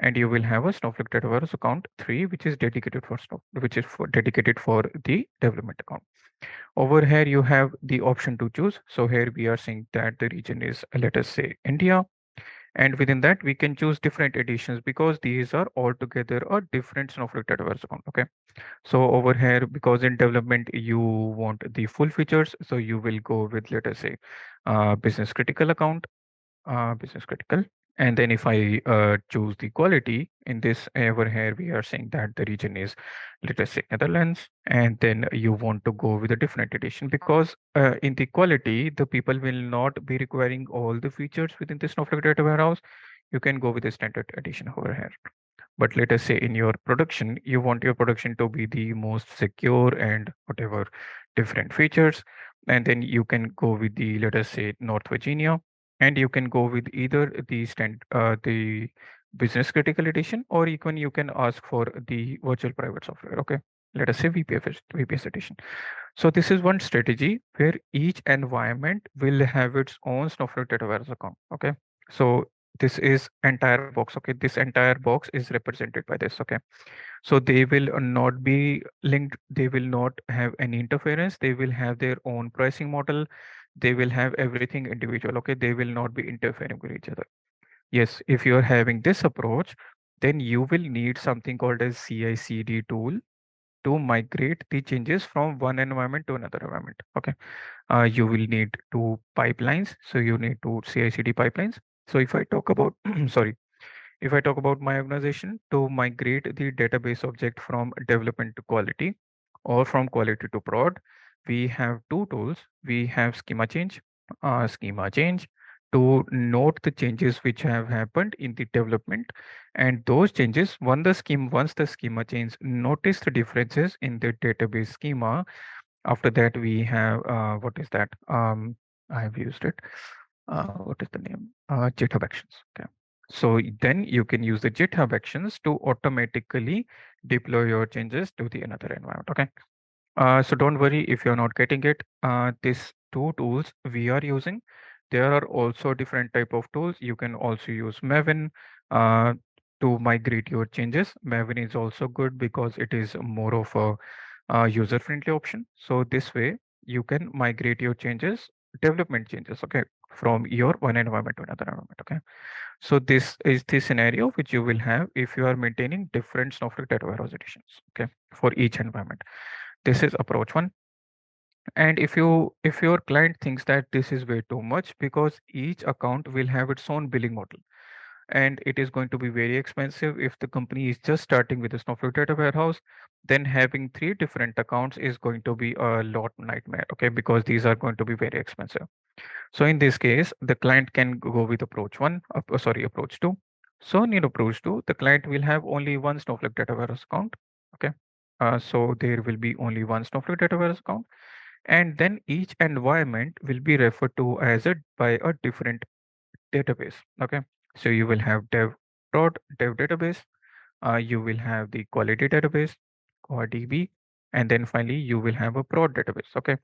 And you will have a Snowflake data warehouse account three, which is dedicated for which is for dedicated for the development account. Over here, you have the option to choose. So here we are saying that the region is, let us say, India. And within that, we can choose different editions because these are altogether a different Snowflake database account. Okay. So over here, because in development, you want the full features. So you will go with, let us say, business critical account, business critical. And then if I choose the quality in this over here, we are saying that the region is, let us say, Netherlands. And then you want to go with a different edition because in the quality, the people will not be requiring all the features within the Snowflake data warehouse. You can go with the standard edition over here. But let us say in your production, you want your production to be the most secure and whatever different features. And then you can go with the, let us say, North Virginia, and you can go with either the business critical edition, or you can ask for the virtual private software. Okay. Let us say VPS edition. So this is one strategy where each environment will have its own Snowflake data warehouse account. Okay. So this is entire box. Okay. This entire box is represented by this. Okay. So they will not be linked. They will not have any interference. They will have their own pricing model. They will have everything individual. Okay. They will not be interfering with each other. Yes. If you are having this approach, then you will need something called as CI/CD tool to migrate the changes from one environment to another environment. Okay. You will need two pipelines. So you need two CI/CD pipelines. So if I talk about, sorry, if I talk about my organization to migrate the database object from development to quality or from quality to prod, we have two tools. We have schema change to note the changes which have happened in the development, and those changes, once the schema change, notice the differences in the database schema. After that, we have what is that? I have used it. What is the name? GitHub Actions. Okay. So then you can use the GitHub Actions to automatically deploy your changes to the another environment. Okay. So don't worry if you're not getting it. These two tools we are using. There are also different type of tools. You can also use Maven uh, to migrate your changes. Maven is also good because it is more of a user-friendly option. So this way you can migrate your changes, development changes, okay, from your one environment to another environment. Okay. So this is the scenario which you will have if you are maintaining different Snowflake data warehouse editions, okay, for each environment. This is approach one. And if your client thinks that this is way too much because each account will have its own billing model and it is going to be very expensive if the company is just starting with a Snowflake data warehouse, then having three different accounts is going to be a lot nightmare, okay, because these are going to be very expensive. So in this case, the client can go with approach one, approach two. So in approach two, the client will have only one Snowflake data warehouse account. Okay. So there will be only one Snowflake data warehouse account, and then each environment will be referred to as a by a different database. Okay. So you will have dev database. You will have the quality database or DB, and then finally you will have a prod database. Okay.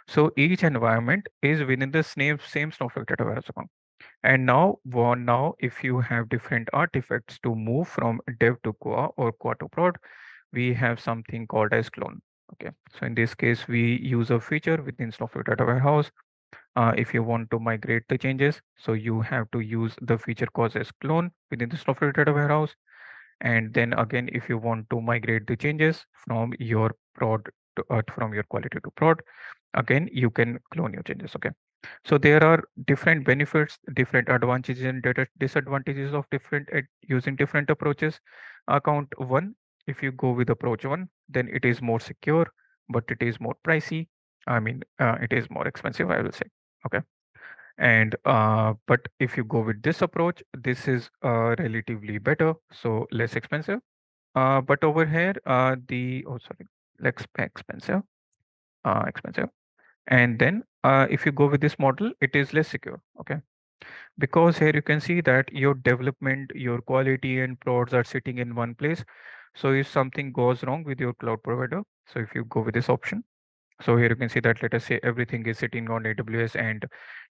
So each environment is within the same Snowflake data warehouse account. And now if you have different artifacts to move from dev to QA or QA to prod, we have something called as clone. Okay. So in this case, we use a feature within Snowflake data warehouse. If you want to migrate the changes, so you have to use the feature called as clone within the Snowflake data warehouse. And then again, if you want to migrate the changes from your prod from your quality to prod, again, you can clone your changes. Okay. So there are different benefits, different advantages and disadvantages of using different approaches. Account one, if you go with approach one, then it is more secure, but it is more pricey. I mean, it is more expensive, I will say. Okay. And but if you go with this approach, this is relatively better, so less expensive. But over here, expensive, expensive. And then if you go with this model, it is less secure. Okay. Because here you can see that your development, your quality and prods are sitting in one place. So if something goes wrong with your cloud provider, so if you go with this option, so here you can see that let us say everything is sitting on AWS and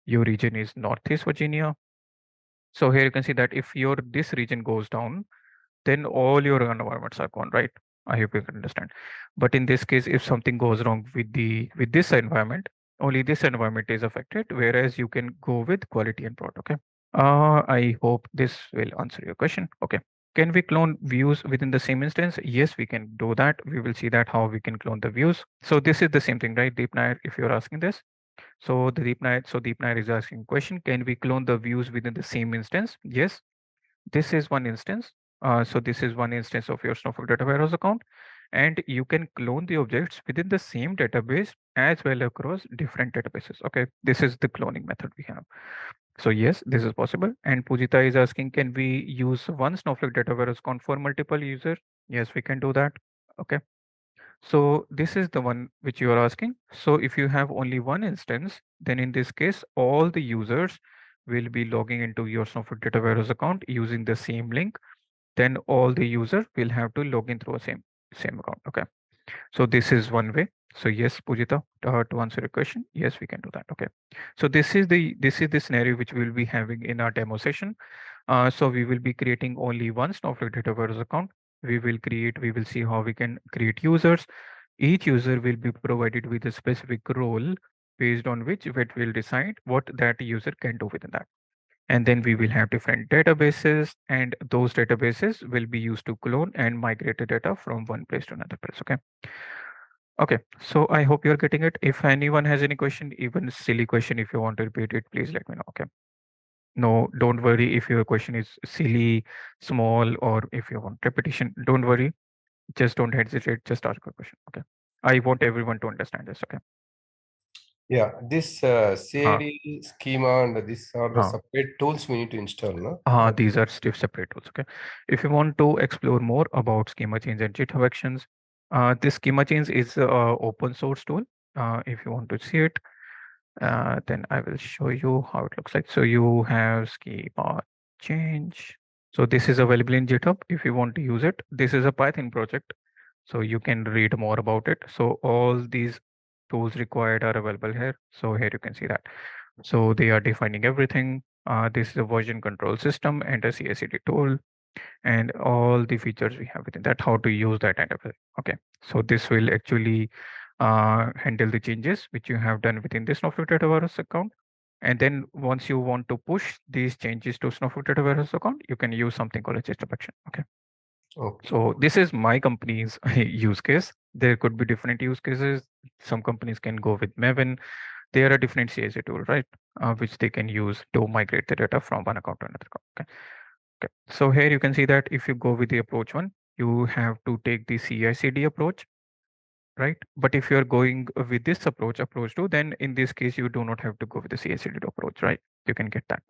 your region is Northeast Virginia. So here you can see that if your this region goes down, then all your environments are gone, right? I hope you can understand. But in this case, if something goes wrong with this environment, only this environment is affected, whereas you can go with quality and prod. Okay. I hope this will answer your question. Okay. Can we clone views within the same instance? Yes, we can do that. We will see that how we can clone the views. So this is the same thing, right? Deep Nair, if you're asking this. So Deep Nair is asking question, can we clone the views within the same instance? Yes, this is one instance. So this is one instance of your Snowflake data warehouse account, and you can clone the objects within the same database as well across different databases. Okay, this is the cloning method we have. So yes, this is possible. And Pujita is asking, can we use one Snowflake data warehouse account for multiple users? Yes, we can do that. Okay. So this is the one which you are asking. So if you have only one instance, then in this case, all the users will be logging into your Snowflake data warehouse account using the same link. Then all the user will have to log in through a same account. Okay. So this is one way. So yes, Pujita, to answer your question, yes, we can do that. Okay. So this is the scenario which we will be having in our demo session. So we will be creating only one Snowflake data warehouse account. We will see how we can create users. Each user will be provided with a specific role based on which it will decide what that user can do within that. And then we will have different databases, and those databases will be used to clone and migrate the data from one place to another place. Okay. Okay. So I hope you're getting it. If anyone has any question, even silly question, if you want to repeat it, please let me know. Okay. No, don't worry if your question is silly, small, or if you want repetition, don't worry. Just don't hesitate. Just ask a question. Okay. I want everyone to understand this. Okay. Yeah, this Huh. CID schema and these are the Huh. separate tools we need to install, no? Like, These are still separate tools. Okay. If you want to explore more about schema change and GitHub actions, this schema change is a open source tool. If you want to see it, then I will show you how it looks like. So you have schema change. So this is available in GitHub if you want to use it. This is a Python project, so you can read more about it. So all these tools required are available here. So here you can see that. So they are defining everything. This is a version control system and a CI/CD tool, and all the features we have within that, how to use that and everything. Okay, so this will actually handle the changes which you have done within the Snowflake Data Warehouse account. And then once you want to push these changes to Snowflake Data Warehouse account, you can use something called a system action. Okay. okay. So this is my company's use case. There could be different use cases. Some companies can go with Maven. There are different CIC tool, right? Which they can use to migrate the data from one account to another account. Okay. Okay. So here you can see that if you go with the approach one, you have to take the CI/CD approach, right? But if you're going with this approach two, then in this case, you do not have to go with the CI/CD approach, right? You can get that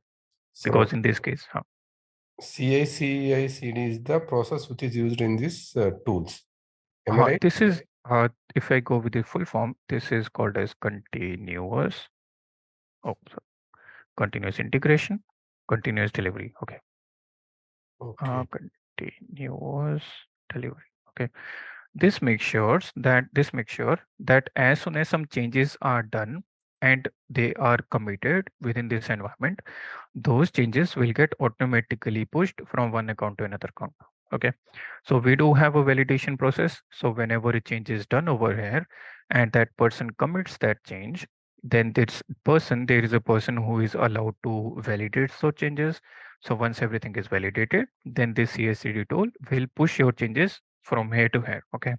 because So in this case, CI/CD is the process which is used in these tools. Am I right? this is if I go with the full form, this is called as continuous. Oh, sorry, continuous integration, continuous delivery. Okay. Okay. Continuous delivery. Okay. This makes sure that as soon as some changes are done and they are committed within this environment, those changes will get automatically pushed from one account to another account. Okay. So we do have a validation process. So whenever a change is done over here and that person commits that change, then there is a person who is allowed to validate those changes. So once everything is validated, then this CI/CD tool will push your changes from here to here. Okay.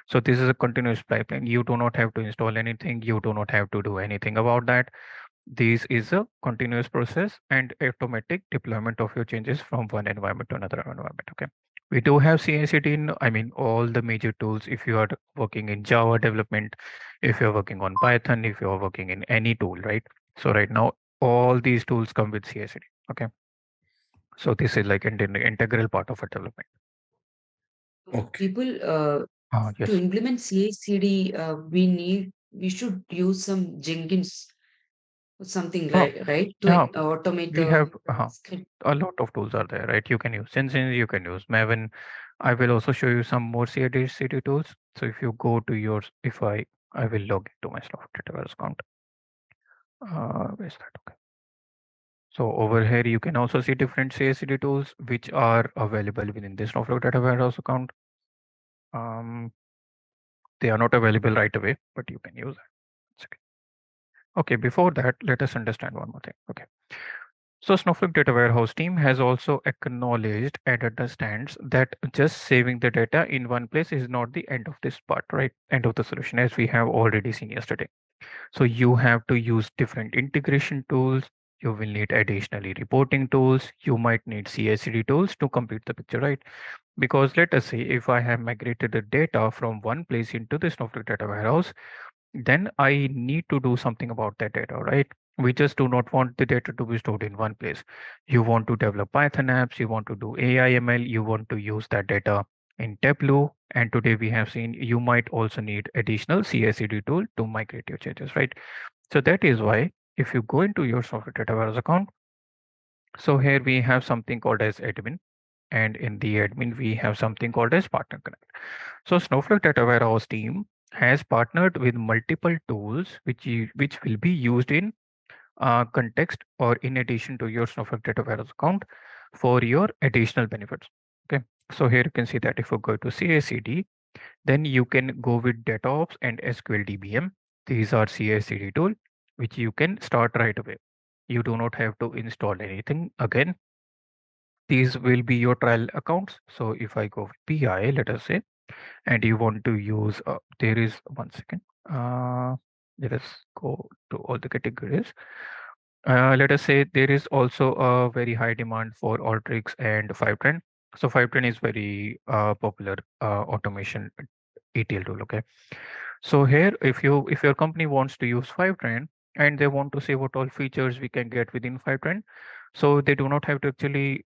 So this is a continuous pipeline. You do not have to install anything. You do not have to do anything about that. This is a continuous process and automatic deployment of your changes from one environment to another environment. Okay. We do have CI/CD in, I mean, all the major tools. If you are working in Java development, if you're working on Python, if you're working in any tool, right? So right now, all these tools come with CI/CD. Okay. So this is like an integral part of a development. Okay. People to Yes. implement CI/CD, we should use some Jenkins or something, Oh, right? To yeah. automate We the have script. a lot of tools are there, right? You can use Since you can use Maven. I will also show you some more CI/CD tools. So if you go to yours, if I will log into my Snowflake Database account. Where's that? Okay. So over here, you can also see different CI/CD tools which are available within this Snowflake Data Warehouse account. Um, they are not available right away, but you can use it. Okay, before that, let us understand one more thing. Okay. So Snowflake Data Warehouse team has also acknowledged and understands that just saving the data in one place is not the end of this part, right? End of the solution, as we have already seen yesterday. So you have to use different integration tools. You will need additionally reporting tools. You might need CI/CD tools to complete the picture, right? Because let us say if I have migrated the data from one place into the Snowflake Data Warehouse, then I need to do something about that data, right? We just do not want the data to be stored in one place. You want to develop Python apps, you want to do AI ML, you want to use that data in Tableau. And today we have seen you might also need additional CI/CD tool to migrate your changes, right? So that is why if you go into your Software Data Warehouse account, so here we have something called as admin. And in the admin, we have something called as partner connect. So Snowflake Data Warehouse team has partnered with multiple tools which will be used in context or in addition to your Snowflake Data Warehouse account for your additional benefits. Okay. So here you can see that if you go to CI/CD, then you can go with DataOps and SQL DBM. These are CI/CD tool which you can start right away. You do not have to install anything again. These will be your trial accounts. So if I go with PI, let us say, and you want to use, there is one second. Uh, Let us go to all the categories. Let us say there is also a very high demand for Alteryx and Fivetran. So Fivetran is very popular automation ETL tool. Okay. So here, if your company wants to use Fivetran and they want to see what all features we can get within Fivetran, so they do not have to actually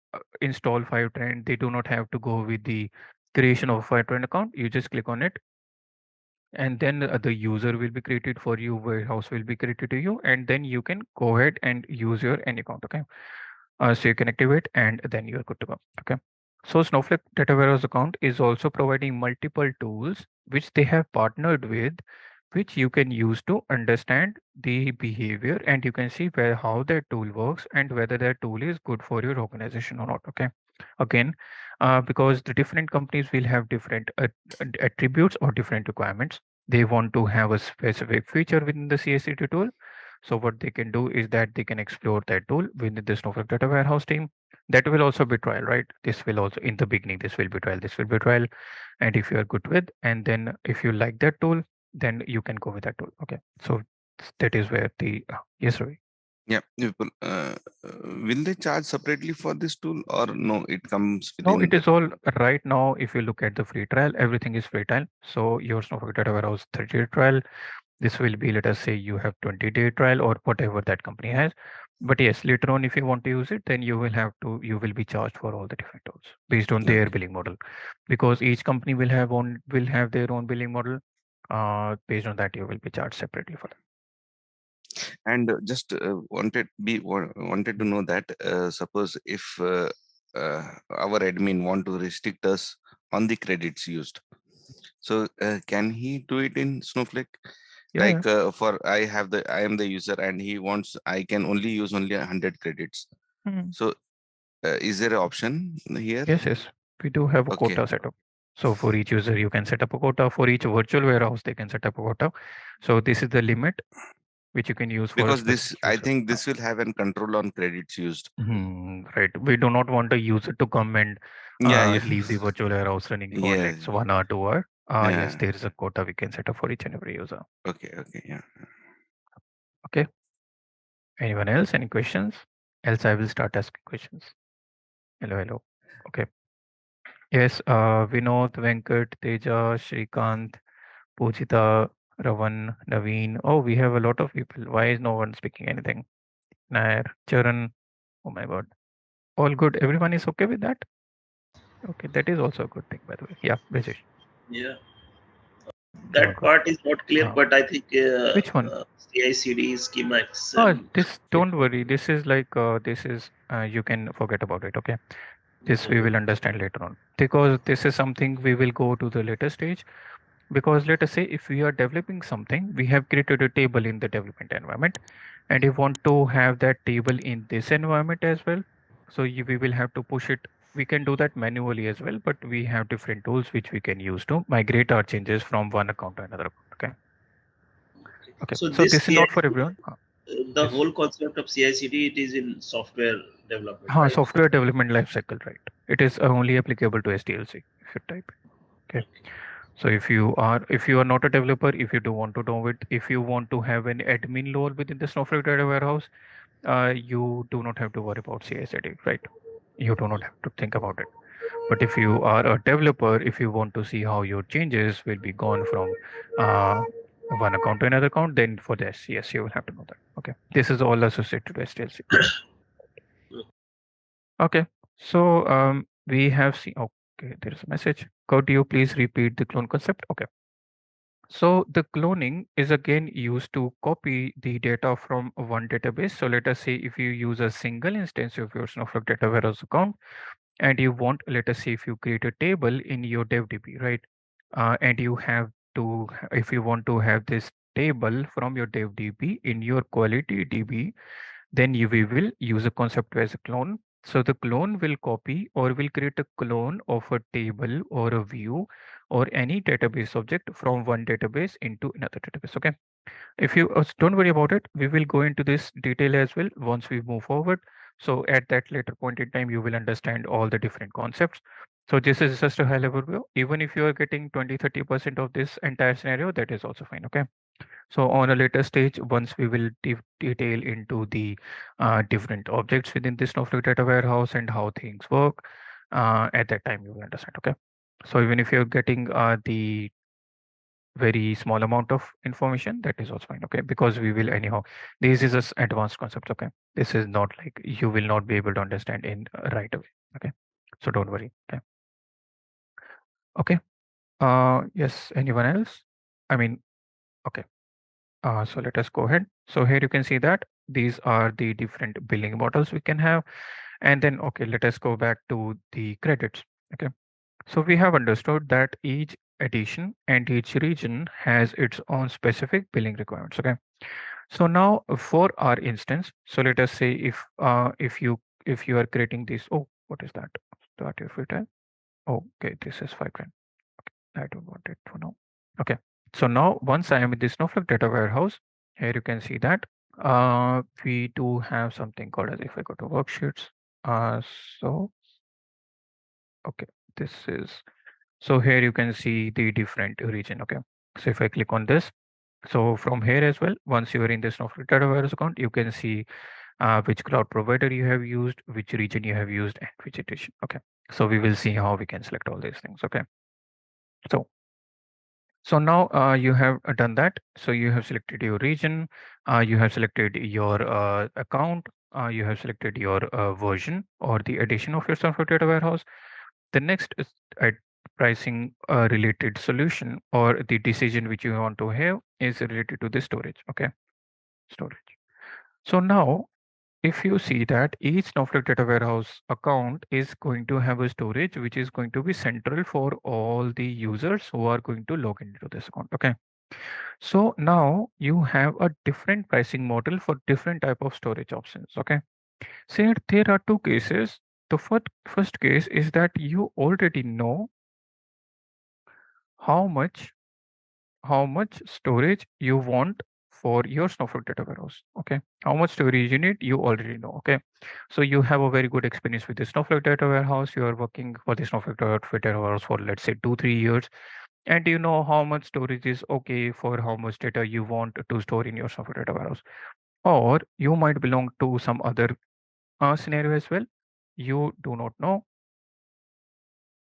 install Fivetran. They do not have to go with the creation of a Fivetran account. You just click on it, and then the user will be created for you, warehouse will be created to you, and then you can go ahead and use your any account. Okay. So you can activate and then you're good to go. Okay. So Snowflake Data Warehouse account is also providing multiple tools which they have partnered with, which you can use to understand the behavior, and you can see where how that tool works and whether that tool is good for your organization or not. Okay. Again, because the different companies will have different attributes or different requirements. They want to have a specific feature within the CSCT tool. So what they can do is that they can explore that tool within the Snowflake Data Warehouse team. That will also be trial, right? This will also in the beginning, this will be trial, this will be trial. And if you are good with, and then if you like that tool, then you can go with that tool. Okay. So that is where the yes, Ravi. Yeah, will they charge separately for this tool or no? It comes No, within it the. is all right now. If you look at the free trial, everything is free trial. So your Snowflake Data Warehouse 30-day trial, this will be, let us say you have 20-day trial or whatever that company has. But yes, later on, if you want to use it, then you will be charged for all the different tools based on their Okay. billing model, because each company will have their own billing model. Based on that, you will be charged separately for that. And just wanted to know that suppose if our admin want to restrict us on the credits used, so can he do it in Snowflake? Yeah, yeah. Like for I am the user and he wants I can only use only 100 credits. Mhm. So is there an option here? Yes, yes. We do have a Okay, quota setup. So for each user, you can set up a quota. For each virtual warehouse, they can set up a quota. So this is the limit which you can use for a because this specific I user. think this will have an control on credits used. Right. We do not want a user to come and Yeah, yeah, leave the virtual warehouse running for yeah, let's 1 hour, 2 hour. Yes, yeah. there is a quota we can set up for each and every user. Okay, okay, yeah. Okay. Anyone else? Any questions? Else I will start asking questions. Hello, hello. Okay. Yes, Vinod, Venkat, Teja, Shrikant, Pujita, Ravan, Naveen. Oh, we have a lot of people. Why is no one speaking anything? Nair, Charan. Oh my God. All good. Everyone is okay with that? Okay, that is also a good thing, by the way. Yeah, Brajesh, Yeah, come on, that go ahead. part is not clear, but I think Which one? CI/CD schematics Oh, and this, don't worry. This is like, this is, you can forget about it. Okay. This we okay. will understand later on, because this is something we will go to the later stage. Because let us say if we are developing something, we have created a table in the development environment, and you want to have that table in this environment as well. So we will have to push it. We can do that manually as well, but we have different tools which we can use to migrate our changes from one account to another account. Okay. Okay. Okay. So So this this is not for CI/CD, everyone. the Yes. whole concept of CI/CD, it is in software development, right? Software development lifecycle, right? It is only applicable to SDLC if you type. Okay. Okay. So if you are not a developer, if you do want to do it, if you want to have an admin role within the Snowflake data warehouse, you do not have to worry about CI/CD, right? You do not have to think about it. But if you are a developer, if you want to see how your changes will be gone from uh, one account to another account, then for this, yes, you will have to know that. Okay, this is all associated to SDLC. Okay, so we have seen. Okay, there is a message. Could you please repeat the clone concept? Okay. So the cloning is again used to copy the data from one database. So let us say if you use a single instance of your Snowflake data warehouse account, and you want, let us say if you create a table in your DevDB, right? And you have to, if you want to have this table from your DevDB in your quality DB, then we will use a concept as a clone. So the clone will copy or will create a clone of a table or a view or any database object from one database into another database. Okay. If you don't worry about it, we will go into this detail as well once we move forward. So at that later point in time, you will understand all the different concepts. So this is just a high level view. Even if you are getting 20-30% of this entire scenario, that is also fine. Okay. So on a later stage, once we will detail into the different objects within this Snowflake data warehouse and how things work, at that time you will understand. Okay. So even if you're getting the very small amount of information, that is also fine. Okay. Because we will anyhow, this is just advanced concepts. Okay. This is not like you will not be able to understand in right away. Okay. So don't worry. Okay. Okay. Yes. Anyone else? I mean, okay. So let us go ahead. So here you can see that these are the different billing models we can have. And then, okay, let us go back to the credits. Okay. So we have understood that each edition and each region has its own specific billing requirements. Okay. So now for our instance, so let us say if you are creating this, oh, what is that? Start your free time. Oh, okay, this is 5 grand. I don't want it for now. Okay. So now once I am in the Snowflake data warehouse, here you can see that we do have something called as if I go to worksheets. Uh, so okay, this is so here you can see the different region. Okay. So if I click on this, so from here as well, once you are in the Snowflake data warehouse account, you can see which cloud provider you have used, which region you have used, and which edition. Okay. So we will see how we can select all these things. Okay. So So now you have done that. So you have selected your region, you have selected your account, you have selected your version or the edition of your software data warehouse. The next is pricing related solution or the decision which you want to have is related to the storage. Okay, storage. So now if you see that each Snowflake data warehouse account is going to have a storage which is going to be central for all the users who are going to log into this account. Okay. So now you have a different pricing model for different type of storage options. Okay. So there are two cases. The first case is that you already know how much storage you want for your Snowflake data warehouse. Okay. How much storage you need, you already know. Okay. So you have a very good experience with the Snowflake data warehouse. You are working for the Snowflake data warehouse for let's say 2-3 years, and you know how much storage is okay for how much data you want to store in your software data warehouse. Or you might belong to some other scenario as well. You do not know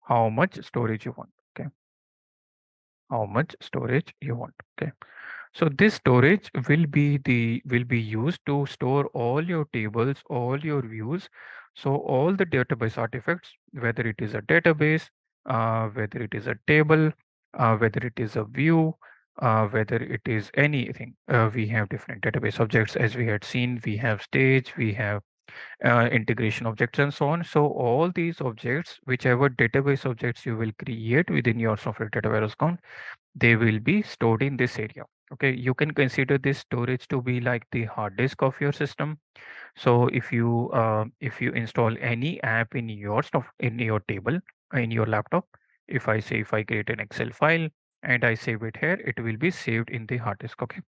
how much storage you want. Okay. How much storage you want. Okay. So this storage will be used to store all your tables, all your views. So all the database artifacts, whether it is a database, whether it is a table, whether it is a view, whether it is anything, we have different database objects as we had seen. We have stage, we have integration objects and so on. So all these objects, whichever database objects you will create within your software data warehouse account, they will be stored in this area. Okay, you can consider this storage to be like the hard disk of your system. So if you install any app in your stuff in your table in your laptop, if I create an Excel file and I save it here, it will be saved in the hard disk. Okay.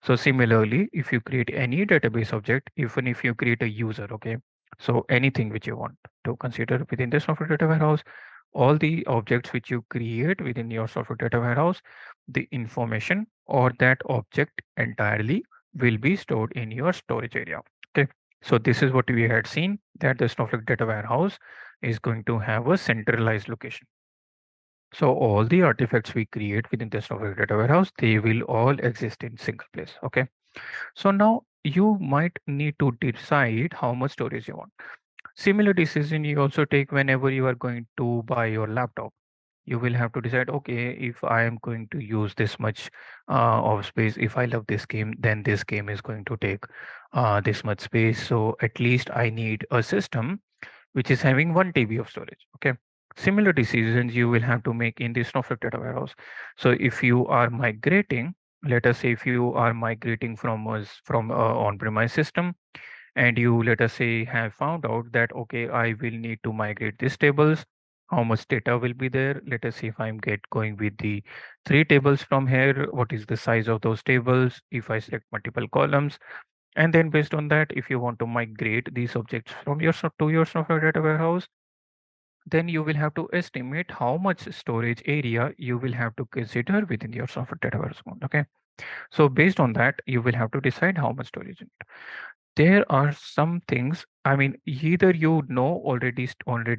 So similarly, if you create any database object, even if you create a user, okay, so anything which you want to consider within the software data warehouse, all the objects which you create within your software data warehouse, the information or that object entirely will be stored in your storage area. Okay. So this is what we had seen, that the Snowflake data warehouse is going to have a centralized location. So all the artifacts we create within the Snowflake data warehouse, they will all exist in single place. Okay. So now you might need to decide how much storage you want. Similar decision you also take whenever you are going to buy your laptop. You will have to decide, okay, if I am going to use this much of space, if I love this game, then this game is going to take this much space. So at least I need a system which is having 1 TB of storage. Okay. Similar decisions you will have to make in the Snowflake data warehouse. So if you are migrating, let us say if you are migrating from on-premise system, and you let us say have found out that okay, I will need to migrate these tables. How much data will be there? Let us see if I'm get going with the 3 tables from here. What is the size of those tables? If I select multiple columns, and then based on that, if you want to migrate these objects from your to your software data warehouse, then you will have to estimate how much storage area you will have to consider within your software data warehouse account. Okay. So based on that, you will have to decide how much storage you need. There are some things, I mean, either you know already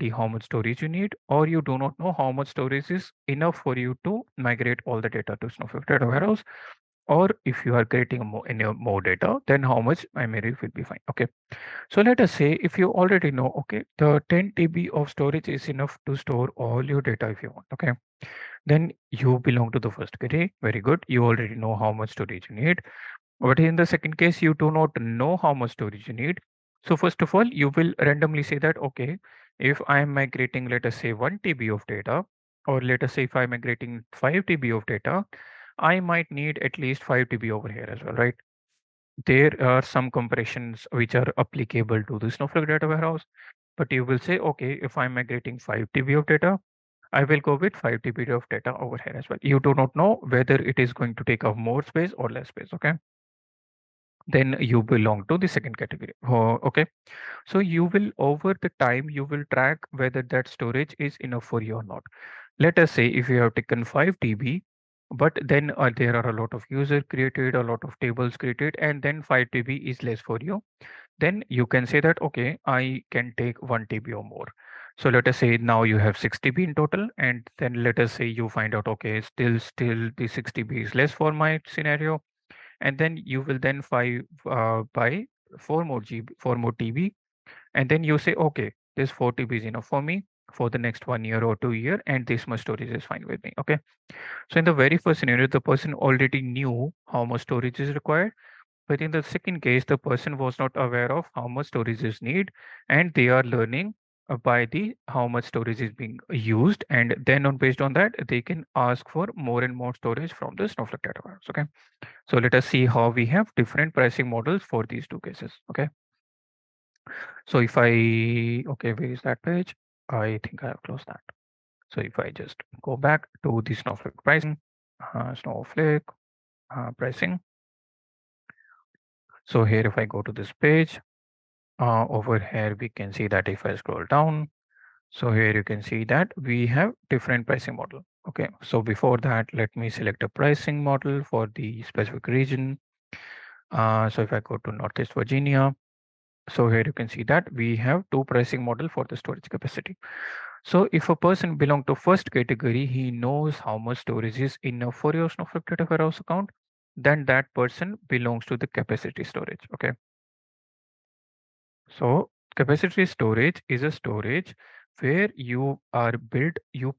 how much storage you need, or you do not know how much storage is enough for you to migrate all the data to Snowflake data warehouse. Or if you are creating more data, then how much memory will be fine. Okay. So let us say if you already know, okay, the 10 TB of storage is enough to store all your data if you want. Okay. Then you belong to the first category. Very good. You already know how much storage you need. But in the second case, you do not know how much storage you need. So first of all, you will randomly say that, okay, if I am migrating, let us say 1 TB of data, or let us say if I'm migrating 5 TB of data, I might need at least 5 TB over here as well, right? There are some comparisons which are applicable to the Snowflake data warehouse, but you will say, okay, if I'm migrating 5 TB of data, I will go with 5 TB of data over here as well. You do not know whether it is going to take up more space or less space, okay? Then you belong to the second category. Oh, okay. So you will over the time you will track whether that storage is enough for you or not. Let us say if you have taken 5 TB, but then there are a lot of user created, a lot of tables created, and then 5 TB is less for you, then you can say that okay, I can take 1 TB or more. So let us say now you have 6 TB in total, and then let us say you find out okay, still the 6 TB is less for my scenario, and then you will then buy 4 more TB, and then you say okay, this 4 TB is enough for me for the next 1 year or 2 year, and this much storage is fine with me. Okay. So in the very first scenario, the person already knew how much storage is required, but in the second case, the person was not aware of how much storage is need, and they are learning by the how much storage is being used, and then on based on that, they can ask for more and more storage from the Snowflake data warehouse. Okay. So let us see how we have different pricing models for these two cases. Okay. So if okay, where is that page? I think I have closed that. So if I just go back to the Snowflake pricing, Snowflake pricing. So here, if I go to this page, over here, we can see that if I scroll down, so here you can see that we have different pricing model. Okay. So before that, let me select a pricing model for the specific region. So if I go to Northeast Virginia, so here you can see that we have two pricing model for the storage capacity. So if a person belong to first category, he knows how much storage is enough for your Snowflake data warehouse account, then that person belongs to the capacity storage. Okay. So Capacity storage is a storage where you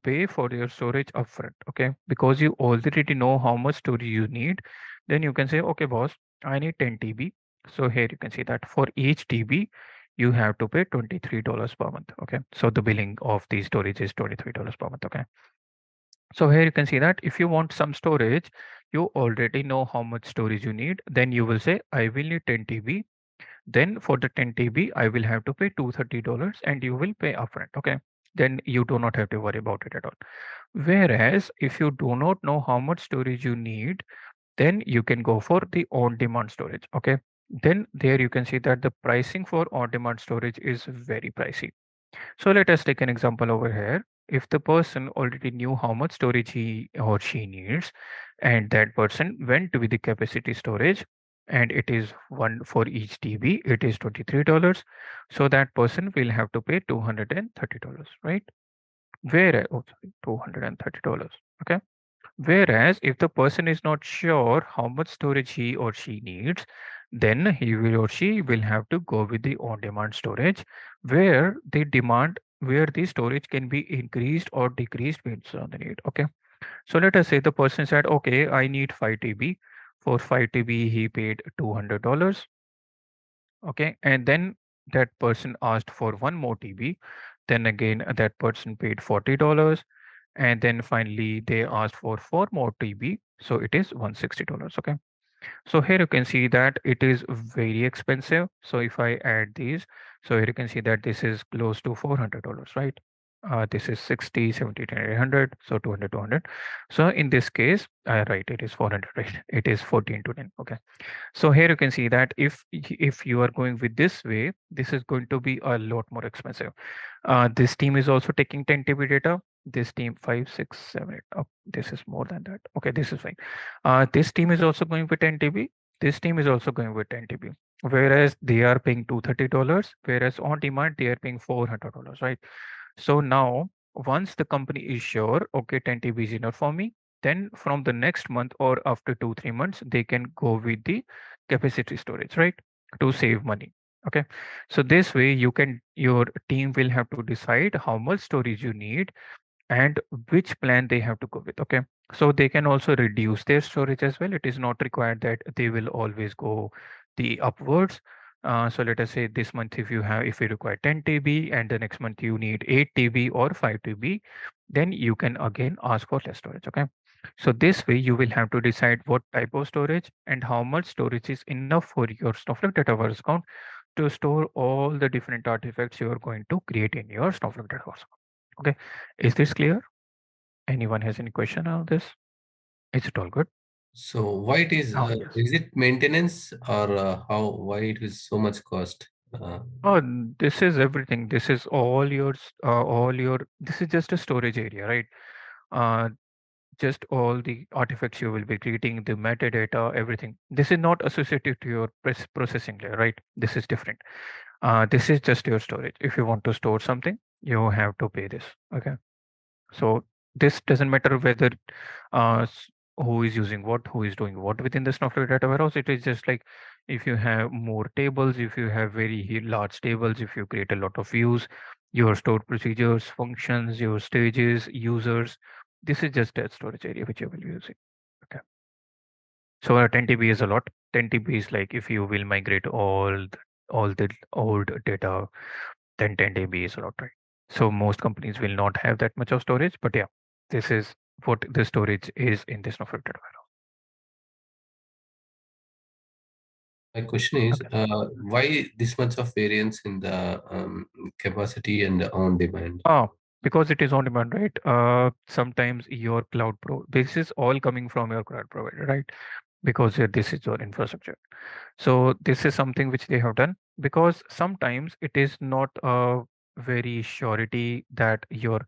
pay for your storage upfront, okay? Because you already know how much storage you need, then you can say, okay, boss, I need 10 TB. So here you can see that for each TB, you have to pay $23 per month, okay? So the billing of the storage is $23 per month, okay? So here you can see that if you want some storage, you already know how much storage you need, then you will say, I will need 10 TB, then for the 10 TB, I will have to pay $230 and you will pay upfront. Okay. Then you do not have to worry about it at all. Whereas if you do not know how much storage you need, then you can go for the on-demand storage. Okay. Then there you can see that the pricing for on-demand storage is very pricey. So let us take an example over here. If the person already knew how much storage he or she needs, and that person went with the capacity storage, and it is one for each TB, it is $23. So that person will have to pay $230, right? Where, oh, sorry, $230. Okay. Whereas if the person is not sure how much storage he or she needs, then he will or she will have to go with the on-demand storage where the storage can be increased or decreased based on the need. Okay. So let us say the person said, okay, I need 5 TB. For 5 TB, he paid $200. Okay. And then that person asked for one more TB. Then again, that person paid $40, and then finally they asked for 4 more TB, so it is $160. Okay, so here you can see that it is very expensive. So if I add these, so here you can see that this is close to $400, right? This is 60, 70, 800, so 200, 200. So in this case, right, it is 400, right? It is 14 to 10. Okay, so here you can see that if you are going with this way, this is going to be a lot more expensive. This team is also taking 10 TB data. This team 5, 6, 7, 8. Oh, this is more than that. Okay, this is fine. This team is also going with 10 TB. This team is also going with 10 TB. Whereas they are paying $230, whereas on demand they are paying $400, right? So now, once the company is sure, okay, 10 TB is enough for me, then from the next month or after 2, 3 months, they can go with the capacity storage, right? To save money. Okay. So this way your team will have to decide how much storage you need and which plan they have to go with. Okay. So they can also reduce their storage as well. It is not required that they will always go the upwards. So let us say this month if you require 10 TB and the next month you need 8 TB or 5 TB, then you can again ask for less storage. Okay. So this way you will have to decide what type of storage and how much storage is enough for your Snowflake Dataverse account to store all the different artifacts you are going to create in your Snowflake Dataverse account. Okay. Is this clear? Anyone has any question on this? Is it all good? So why Oh, yes. is it maintenance or why it is so much cost? Oh, this is everything. This is this is just a storage area, right? Uh, just all the artifacts you will be creating, the metadata, everything. This is not associated to your processing layer, right? This is different. This is just your storage. If you want to store something, you have to pay this. Okay. So this doesn't matter whether who is using what, who is doing what within the Snowflake data warehouse. It is just like if you have more tables, if you have very large tables, if you create a lot of views, your stored procedures, functions, your stages, users. This is just that storage area which you will be using. Okay. So 10 TB is a lot. 10 TB is like if you will migrate all the old data, then 10 TB is a lot, right? So most companies will not have that much of storage, but yeah, this is what the storage is in this Snowflake data My question is, warehouse. Okay. why this much of variance in the capacity and the on demand? Oh, because it is on demand, right? Sometimes your this is all coming from your cloud provider, right? Because this is your infrastructure. So this is something which they have done because sometimes it is not a very surety that your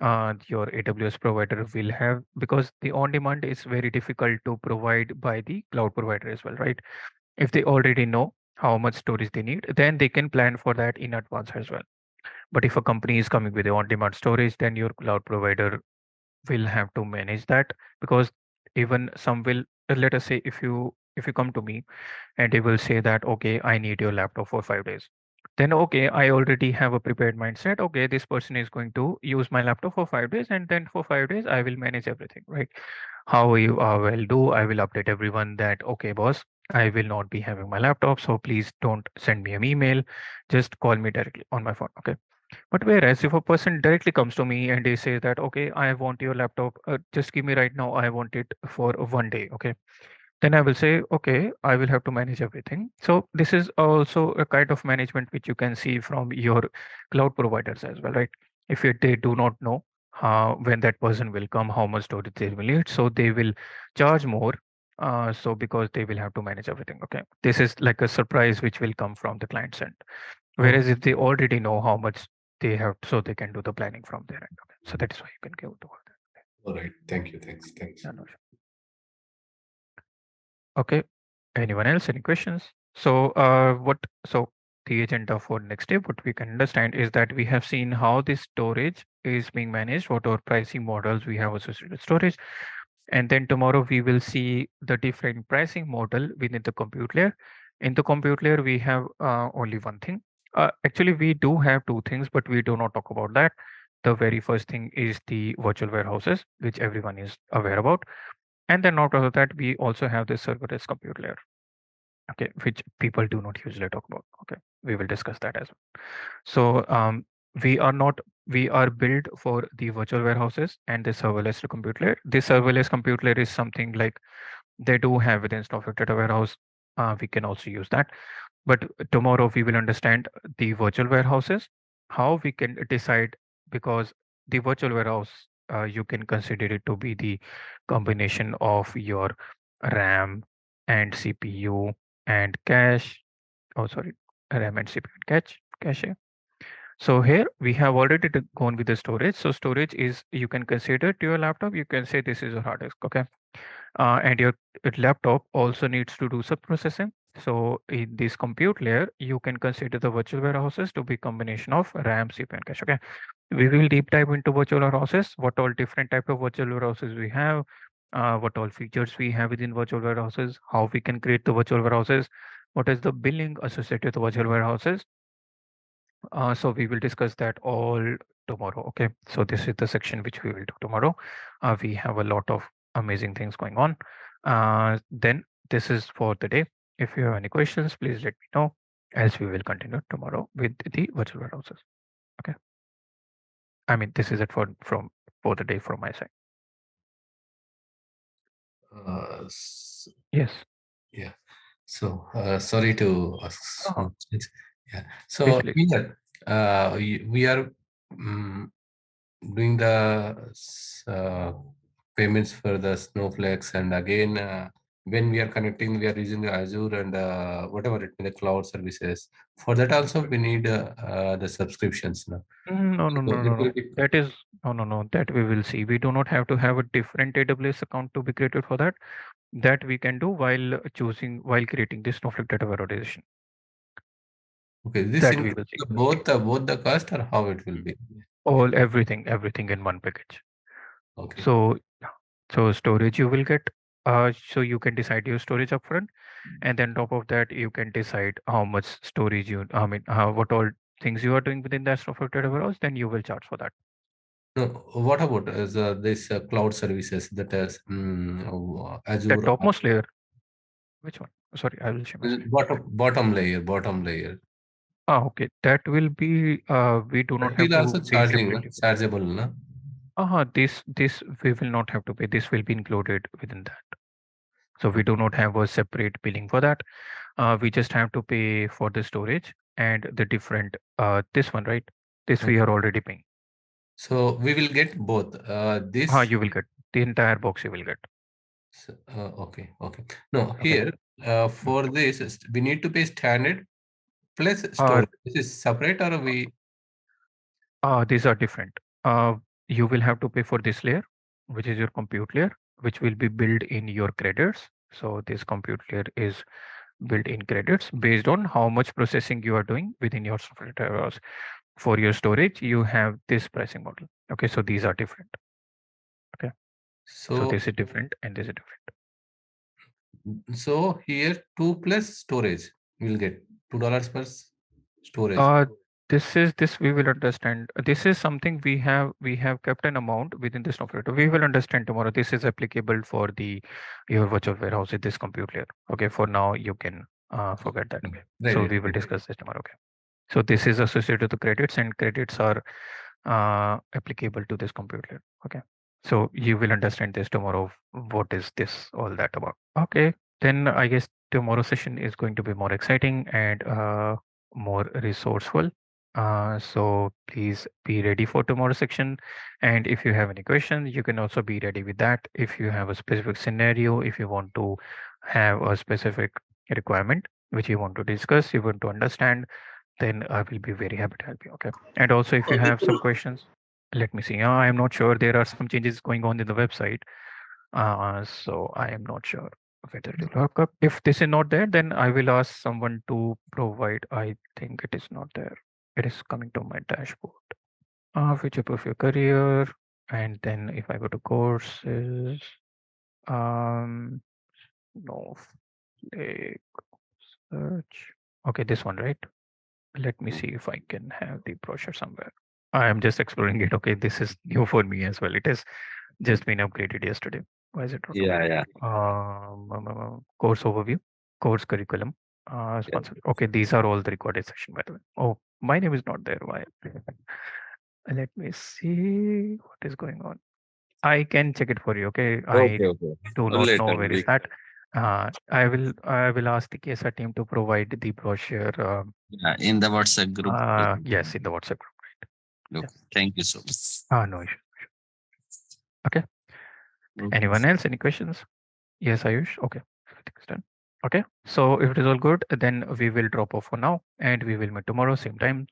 AWS provider will have, because the on demand is very difficult to provide by the cloud provider as well, right? If they already know how much storage they need, then they can plan for that in advance as well. But if a company is coming with the on demand storage, then your cloud provider will have to manage that, because even some will let us say if you come to me and they will say that okay, I need your laptop for 5 days, then okay, I already have a prepared mindset. Okay, this person is going to use my laptop for 5 days, and then for 5 days I will manage everything, right? How you will do, I will update everyone that okay, boss, I will not be having my laptop, so please don't send me an email, just call me directly on my phone. Okay. But whereas if a person directly comes to me and they say that okay, I want your laptop, just give me right now, I want it for 1 day. Okay, then I will say, okay, I will have to manage everything. So this is also a kind of management which you can see from your cloud providers as well, right? If they do not know when that person will come, how much storage they will need, so they will charge more. So because they will have to manage everything. Okay, this is like a surprise which will come from the client's end. Oh, Whereas if they already know how much they have, so they can do the planning from there. Okay, so that is why you can go to that. all right. Thank you. Thanks. Yeah, no, okay. Anyone else? Any questions? So, so the agenda for next day, what we can understand is that we have seen how this storage is being managed, what our pricing models we have associated with storage. And then tomorrow we will see the different pricing model within the compute layer. In the compute layer, we have only one thing. Actually, we do have two things, but we do not talk about that. The very first thing is the virtual warehouses, which everyone is aware about. And then out of that, we also have the serverless compute layer, okay, which people do not usually talk about. Okay, we will discuss that as well. So we are not we are built for the virtual warehouses and the serverless compute layer. This serverless compute layer is something like they do have within Snowflake data warehouse. We can also use that. But tomorrow we will understand the virtual warehouses, how we can decide, because the virtual warehouse, you can consider it to be the combination of your RAM and CPU and cache. Oh, sorry, RAM and CPU and cache. So here we have already gone with the storage. So storage is, you can consider to your laptop. You can say this is a hard disk. Okay, and your laptop also needs to do some processing. So in this compute layer, you can consider the virtual warehouses to be combination of RAM, CPU, and cache. Okay, we will deep dive into virtual warehouses, what all different type of virtual warehouses we have, what all features we have within virtual warehouses, how we can create the virtual warehouses, what is the billing associated with virtual warehouses. So we will discuss that all tomorrow. Okay. So this is the section which we will do tomorrow. We have a lot of amazing things going on. Then this is for the day. If you have any questions, please let me know. Else we will continue tomorrow with the virtual warehouses. Okay. I mean, this is it for the day from my side. Yes. Yeah. So sorry to ask Uh-huh. some questions. Yeah. Please, So please. here we are doing the payments for the snowflakes, and again when we are connecting, we are using the Azure and whatever it may the cloud services. For that also we need the subscriptions now. No, no, So no, no, it no. will be That is no, no, no. That we will see. We do not have to have a different AWS account to be created for that. That we can do while creating this Snowflake data valorization. okay. This That we includes will see. both the cost, or how it will be? Everything in one package. Okay. So, so storage you will get. So you can decide your storage upfront, and then top of that you can decide how much storage you. I mean, what all things you are doing within that Snowflake data warehouse. Then you will charge for that. No, what about this cloud services that is The Azure topmost layer. Which one? Sorry, I will share my screen. bottom layer? Okay. That will be. We do That not have will to also pay charging, separately. chargeable, na? This we will not have to pay. This will be included within that. So we do not have a separate billing for that. We just have to pay for the storage and the different. This one, right? This we Okay. are already paying. So we will get both. This You will get the entire box. You will get. okay, okay. No, Okay. here Mm. for this we need to pay standard plus Uh, storage. This is separate, or we? these are different. You will have to pay for this layer, which is your compute layer, which will be built in your credits. So this compute layer is built in credits based on how much processing you are doing within your software warehouse. For your storage, you have this pricing model. Okay, so these are different. Okay, so So this is different and this is different. so here 2 plus storage we'll get $2 per. storage. This we will understand. This is something we have kept an amount within this Snowflake. We will understand tomorrow. This is applicable for the your virtual warehouse in this compute layer. Okay, for now you can forget that. Okay. Right, So right, we will right. discuss this tomorrow. Okay. So this is associated to credits, and credits are applicable to this compute layer. Okay. So you will understand this tomorrow. What is this all that about? Okay. Then I guess tomorrow's session is going to be more exciting and more resourceful. So please be ready for tomorrow's section. And if you have any questions, you can also be ready with that. If you have a specific scenario, if you want to have a specific requirement which you want to discuss, you want to understand, then I will be very happy to help you. Okay. And also, if you have some Vipul, questions, let me see. I am not sure. There are some changes going on in the website. So I am not sure whether it will work up. If this is not there, then I will ask someone to provide. I think it is not there. It is coming to my dashboard. Future proof your career. And then if I go to courses, um, no, search. Okay, this one, right? Let me see if I can have the brochure somewhere. I am just exploring it. Okay, this is new for me as well. It has just been upgraded yesterday. Why is it not Yeah, opening? yeah. Course overview, course curriculum, Yeah. sponsor. Okay, these are all the recorded session by the way. Oh, my name is not there. Why? Let me see what is going on. I can check it for you. Okay, I Okay, okay. do not Later, know where is we, that. I will ask the KSR team to provide the brochure. yeah, in the WhatsApp group. Yes, in the WhatsApp group. Okay. Yeah. Thank you so much. No issue. Okay. Okay. Anyone else? Any questions? Yes, Ayush. Okay. Everything's done. Okay. So if it is all good, then we will drop off for now and we will meet tomorrow, same time,